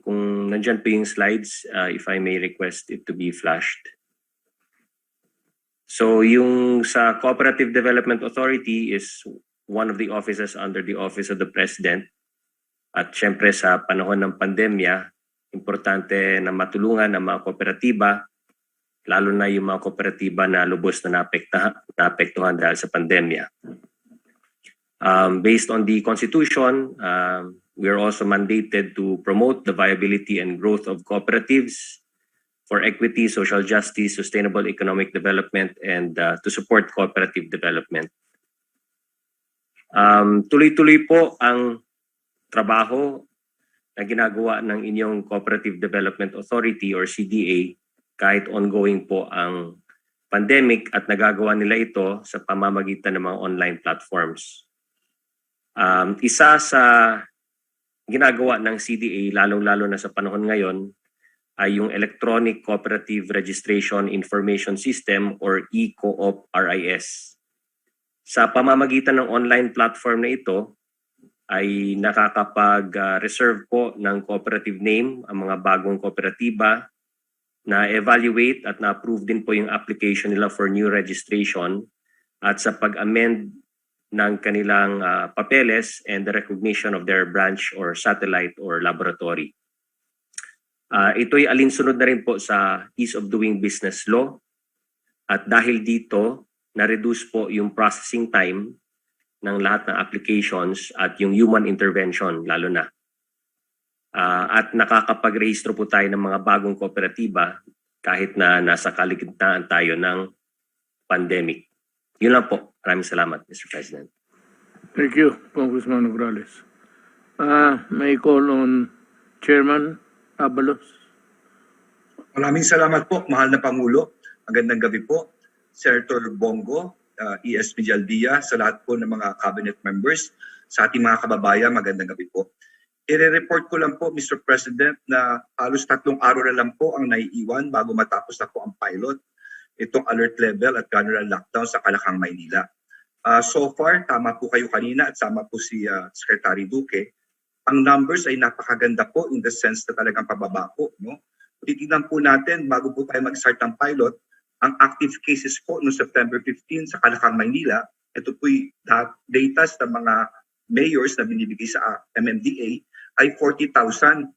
Kung nandyan po yung slides, if I may request it to be flashed. So yung sa Cooperative Development Authority is one of the offices under the Office of the President. At syempre sa panahon ng pandemya, importante na matulungan ang mga kooperatiba, lalo na yung mga kooperatiba na lubos na naapektuhan dahil sa pandemya. Based on the Constitution, we are also mandated to promote the viability and growth of cooperatives for equity, social justice, sustainable economic development, and to support cooperative development. Tuloy-tuloy po ang trabaho na ginagawa ng inyong Cooperative Development Authority or CDA kahit ongoing po ang pandemic at nagagawa nila ito sa pamamagitan ng mga online platforms. Isa sa ginagawa ng CDA, lalong-lalo na sa panahon ngayon, ay yung Electronic Cooperative Registration Information System or eCoop RIS. Sa pamamagitan ng online platform na ito, ay nakakapag-reserve po ng cooperative name ang mga bagong kooperatiba, na-evaluate at na-approve din po yung application nila for new registration at sa pag-amend ng kanilang papeles and the recognition of their branch or satellite or laboratory. Ito'y alinsunod na rin po sa Ease of Doing Business Law at dahil dito, na-reduce po yung processing time ng lahat ng applications at yung human intervention lalo na. At nakakapag-rehistro po tayo ng mga bagong kooperatiba kahit na nasa kaligtaan tayo ng pandemic. Yun lang po. Maraming salamat, Mr. President. Thank you, Congressman Nograles. May call on Chairman Abalos. Maraming salamat po, mahal na Pangulo. Magandang gabi po, Senator Bongo, ES Medialdea, sa lahat po ng mga cabinet members, sa ating mga kababayan, magandang gabi po. I-report ko lang po, Mr. President, na halos 3 araw na lang po ang naiiwan bago matapos na po ang pilot, itong alert level at general lockdown sa Kalakang, Maynila. So far, tama po kayo kanina at sama po si Secretary Duque, ang numbers ay napakaganda po in the sense na talagang pababa po. No? Titignan po natin, bago po tayo mag-start ng pilot, ang active cases po noong September 15 sa Kalakang, Maynila. Ito po'y data sa mga mayors na binibigay sa MMDA ay 40,000,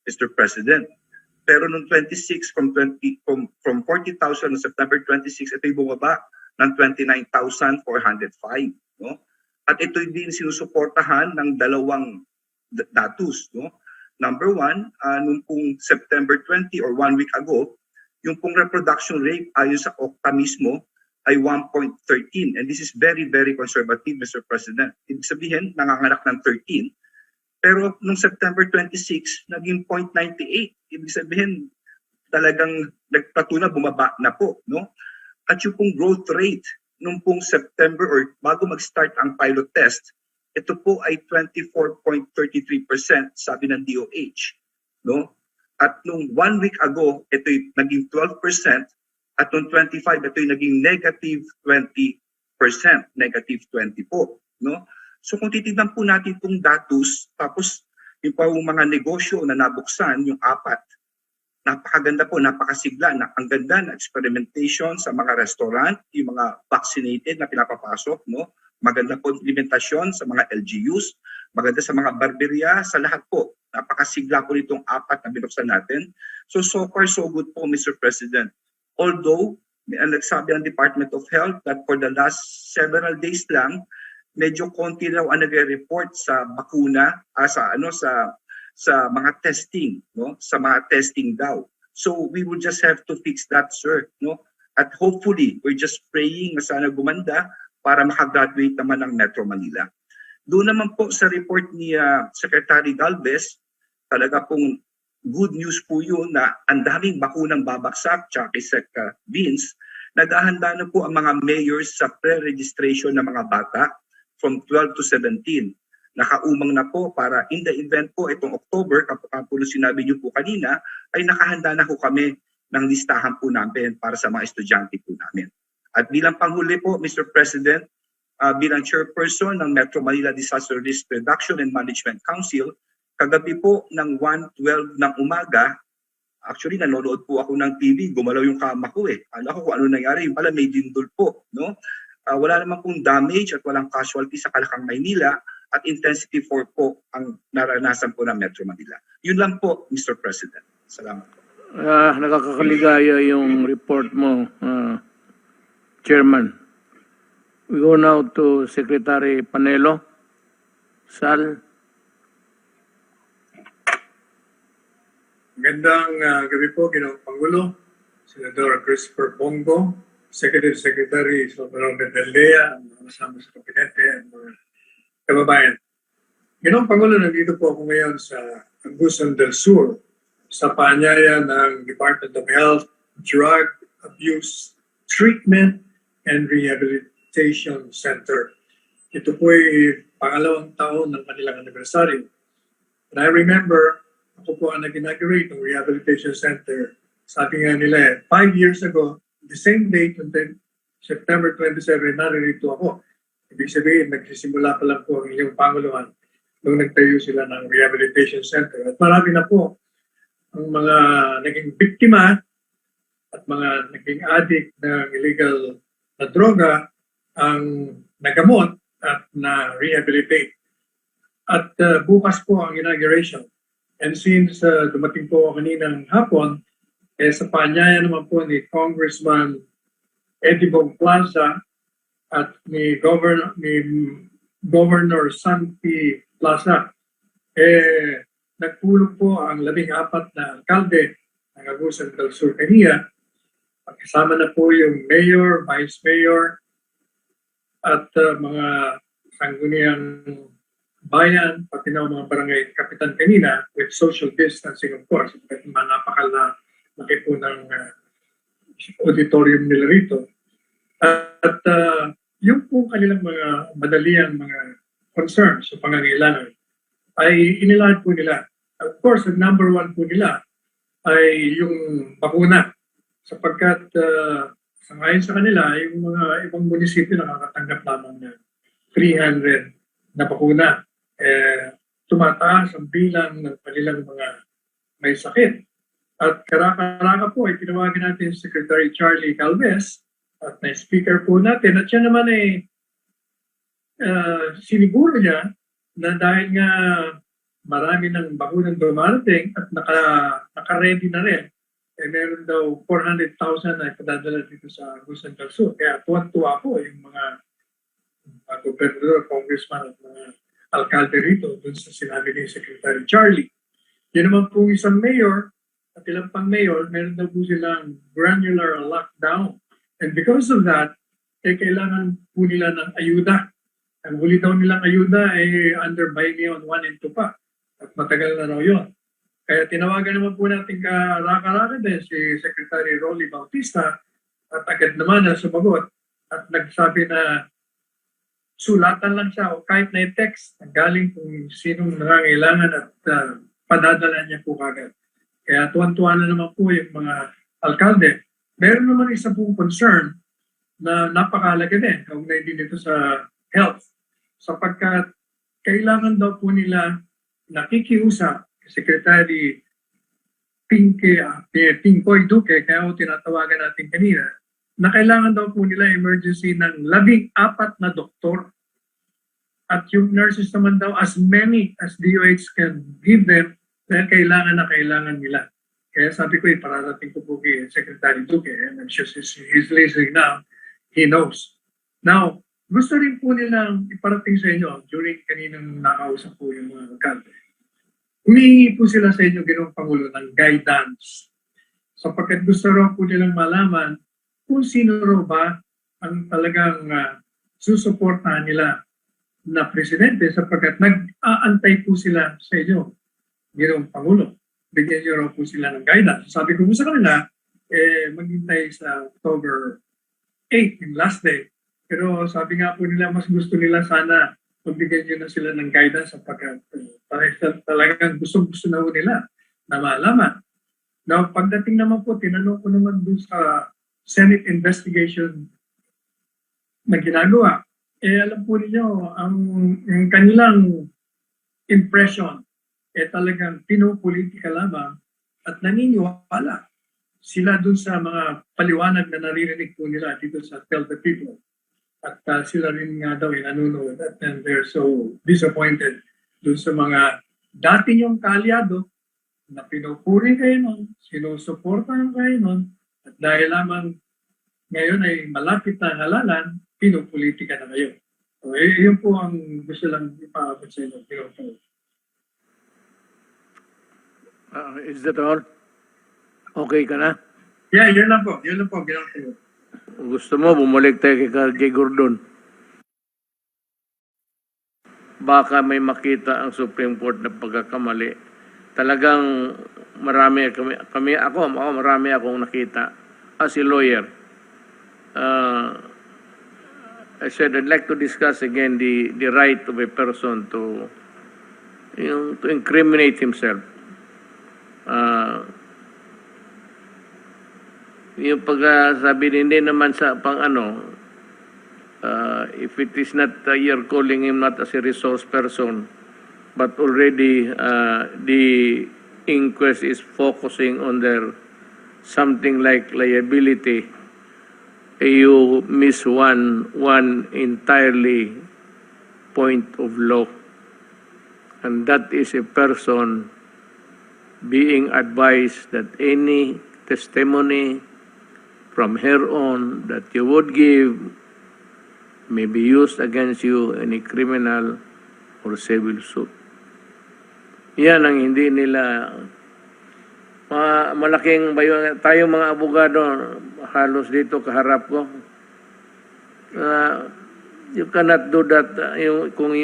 Mr. President. Pero noong 26, from 40,000 noong September 26, ito'y bumaba ng 29,405. No? At ito'y din sinusuportahan ng dalawang datos. No? Number one, nung pong September 20 or 1 week ago, yung pong reproduction rate ayon sa OCTA mismo ay 1.13. And this is very, very conservative, Mr. President. Ibig sabihin, nanganganak ng 13. Pero nung September 26, naging 0.98. Ibig sabihin, talagang nagpatuna, bumaba na po. No? At yung pong growth rate nung pong September or bago mag-start ang pilot test, ito po ay 24.33%, sabi ng DOH. No? At nung 1 week ago, ito'y naging 12%, at nung 25, ito'y naging negative 20%, negative 20 po. No? So kung titignan po natin itong datos, tapos yung pa mga negosyo na nabuksan, yung 4, napakaganda po, napakasigla, ang ganda na experimentation sa mga restaurant, yung mga vaccinated na pinapapasok, no? Maganda po implementasyon sa mga LGUs, maganda sa mga barberia, sa lahat po. Napakasigla po nitong 4 na binuksan natin. So far, so good po, Mr. President. Although, nagsabi ang Department of Health that for the last several days lang, medyo konti raw ang nagre-report sa bakuna, sa mga testing, no? Sa mga testing daw. So we will just have to fix that, sir. No? At hopefully, we're just praying na sana gumanda para makagraduate naman ng Metro Manila. Doon naman po sa report ni Secretary Galvez, talaga pong good news po yun na ang daming bakunang babaksak, tsaka kay Sec. Vince, Naghahanda na po ang mga mayors sa pre-registration ng mga bata from 12 to 17. Nakaumang na po para in the event po itong October, kapag po sinabi niyo po kanina, ay nakahanda na po kami ng listahan po namin para sa mga estudyante po namin. At bilang panghuli po, Mr. President, bilang chairperson ng Metro Manila Disaster Risk Reduction and Management Council, kagabi po ng 1:12 ng umaga, actually nanonood po ako ng TV, gumalaw yung kama ko eh. Alam ko kung ano nangyari, yung pala may dindol po. No? Wala naman pong damage at walang casualty sa Kalakang, Maynila at intensity 4 po ang naranasan po ng Metro Manila. Yun lang po, Mr. President. Salamat po. Nakakakaligaya yung report mo, Chairman. We go now to Secretary Panelo. Sal. Magandang gabi po, Ginoong Pangulo, Senador Christopher Bongo, Executive Secretary Salvador Bedaldea, ang mga kasama sa kabinete, at mga kababayan. Ginoong Pangulo, nandito po ako ngayon sa Agusan del Sur sa paanyaya ng Department of Health, Drug Abuse Treatment and Rehabilitation Center. Ito po ay pangalawang taon ng kanilang anniversary. And I remember, ako po ang nag-inaugurate ng Rehabilitation Center. Sabi nga nila, 5 years ago, the same date, September 27, naririto ako. Ibig sabihin, nagsisimula pa lang po ang inyong panguluhan nung nagtayo sila ng Rehabilitation Center. At marami na po ang mga naging biktima at mga naging addict ng illegal na droga ang nagamot at na-rehabilitate. At bukas po ang inauguration. And since dumating po kaninang hapon, sa paanyaya naman po ni Congressman Eddie Bong Plaza at ni Governor Santi Plaza, nagpulong po ang 14 na alkalde ng Agusan del Sur kanina. Kasama na po yung mayor, vice mayor, at mga sangguniang bayan, pati na mga barangay kapitan kanina with social distancing of course. Napakalaki po ng auditorium nila rito. At yung po kanilang mga madaliang mga concerns o pangangailangan ay inilahad po nila. Of course, ang number one po nila ay yung bakuna. Sapagkat sangayon sa kanila, yung mga ibang munisipyo nakakatanggap lamang ng 300 na bakuna. Tumataas ang bilang ng kanilang mga may sakit. At karaka-karaka po ay tinawagan natin si Secretary Charlie Calves at na-speaker po natin. At siya naman ay siniguro niya na dahil nga marami ng bakunang dumarating at naka-ready na rin, meron daw 400,000 na ipadadala dito sa Agusan del Sur. Kaya tuwan-tuwa po yung mga gobernador, congressman at mga alkalde rito dun sa sinabi ni Secretary Charlie. Yun naman po isang mayor at ilang pang mayor, meron daw po silang granular lockdown. And because of that, kailangan po nila ng ayuda. Ang huli daw nilang ayuda ay under Bayanihan 1 and 2 pa. At matagal na raw yun. Kaya tinawagan naman po natin karaka-raka din si Secretary Rolly Bautista at agad naman na sumagot at nagsabi na sulatan lang siya o kahit na i-text galing kung sinong nangangailangan at padadala niya po kagad. Kaya tuwan-tuwa na naman po yung mga alkalde. Meron naman isa pong concern na napakalaga din kaugnay din ito sa health sapagkat kailangan daw po nila nakikiusap Secretary Pinkoy Duque, kaya ako tinatawagan natin kanina, na kailangan daw po nila emergency ng 14 na doktor. At yung nurses naman daw, as many as DOH can give them, dahil kailangan nila. Kaya sabi ko, pararating ko po kay Secretary Duque, and I'm sure he's listening now, he knows. Now, gusto rin po nilang iparating sa inyo during kaninang nakausap po yung mga alkalde. Humingi po sila sa inyo, Ginoong Pangulo, ng guidance. Sapagkat gusto raw po nilang malaman kung sino raw ba ang talagang susuportahan nila na presidente sapagkat nag-aantay po sila sa inyo, Ginoong Pangulo. Bigyan niyo raw po sila ng guidance. Sabi ko sa kanila, maghintay sa October 8, yung last day. Pero sabi nga po nila, mas gusto nila sana magbigay nyo na sila ng guidance sapagkat talagang gusto na po nila na malaman. Now, pagdating naman po, tinanong ko naman dun sa Senate investigation na ginagawa, alam po ninyo, ang kanilang impression talagang pinupolitika lamang at naniniwala sila dun sa mga paliwanag na naririnig po nila dito sa Tell the People. At sila rin nga daw nanonood and they're so disappointed dun sa mga dati niyong kaalyado na pinupuri kayo nun, sinusuportahan kayo nun, at dahil lamang ngayon ay malapit na halalan, pinupolitika na kayo. So, yun po ang gusto lang ipaabot sa inyo. Is that all? Okay ka na? Yeah, yun lang po. Yun lang po. Ginawa ko. Gusto mo, bumalik tayo kay Gordon. Baka may makita ang Supreme Court na pagkakamali. Talagang marami marami akong nakita as a lawyer. I said I'd like to discuss again the right of a person to incriminate himself. Yung pagsabi hindi naman sa if it is not you're calling him not as a resource person, but already the inquest is focusing on their something like liability, you miss one entirely point of law, and that is a person being advised that any testimony from here on that you would give may be used against you in a criminal or civil suit. Yan ang hindi nila malaking bayo. Tayo mga abogado halos dito kaharap ko. You cannot do that kung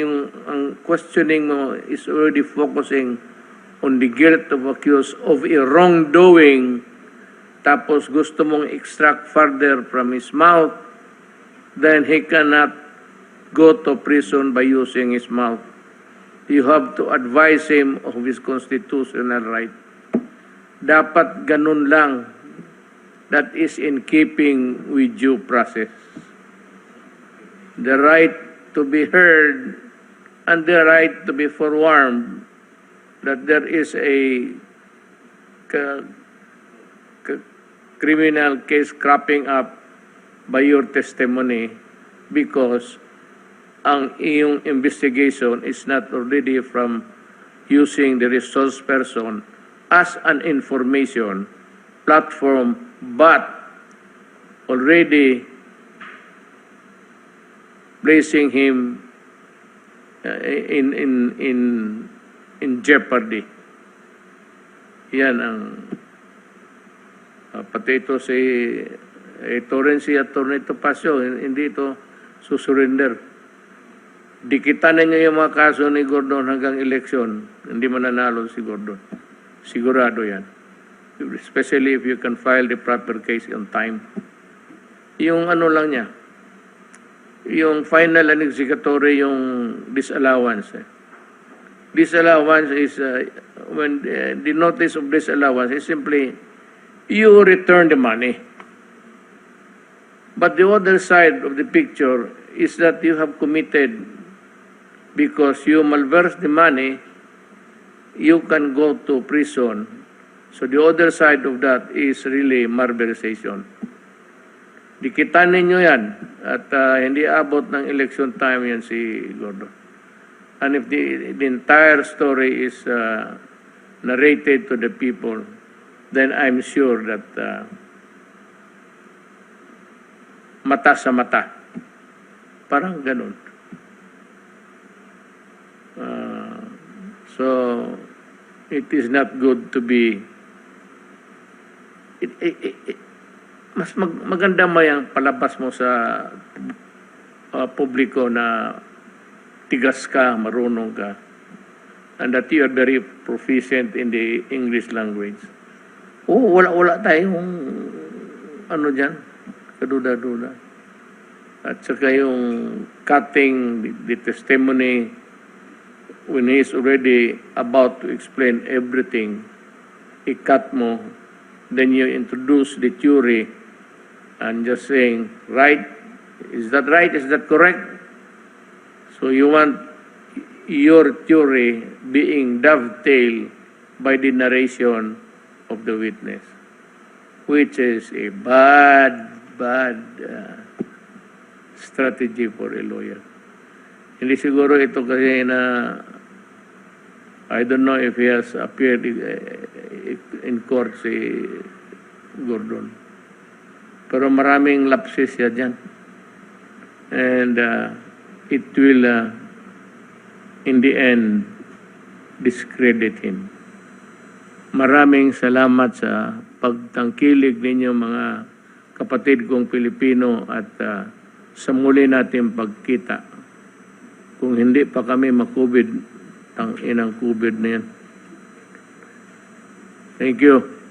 ang questioning mo is already focusing on the guilt of accused of a wrongdoing, tapos gusto mong extract further from his mouth, then he cannot go to prison by using his mouth. You have to advise him of his constitutional right. Dapat ganun lang. That is in keeping with due process. The right to be heard and the right to be forewarned that there is a criminal case cropping up by your testimony because ang iyong investigation is not already from using the resource person as an information platform, but already placing him in jeopardy. Yan ang pati ito ito rin si Atty. Topacio, hindi ito susurrender. Dikitan ninyo yung mga kaso ni Gordon hanggang eleksyon, hindi mananalo si Gordon. Sigurado yan. Especially if you can file the proper case on time. Yung lang niya, yung final and executory, yung disallowance. Disallowance is, when the notice of disallowance is simply, you return the money. But the other side of the picture is that you have committed, because you malverse the money, you can go to prison. So the other side of that is really malversation. Dikitan ninyo yan at hindi abot ng election time yan si Gordon. And if the entire story is narrated to the people, then I'm sure that mata sa mata. Parang ganun. So, it is not good to be... mas maganda mo yung palabas mo sa publiko na tigas ka, marunong ka, and that you are very proficient in the English language. Wala tayong dyan, kaduda-duda. At saka yung cutting the testimony when he's already about to explain everything, i-cut mo, then you introduce the theory and just saying, right? Is that right? Is that correct? So you want your theory being dovetailed by the narration of the witness, which is a bad strategy for a lawyer. Hindi siguro ito kasi na I don't know if he has appeared in court si Gordon. Pero maraming lapses siya dyan. And it will in the end discredit him. Maraming salamat sa pagtangkilig ninyo mga kapatid kong Pilipino at sa muli natin pagkita. Kung hindi pa kami ma-COVID, tang inang COVID na yan. Thank you.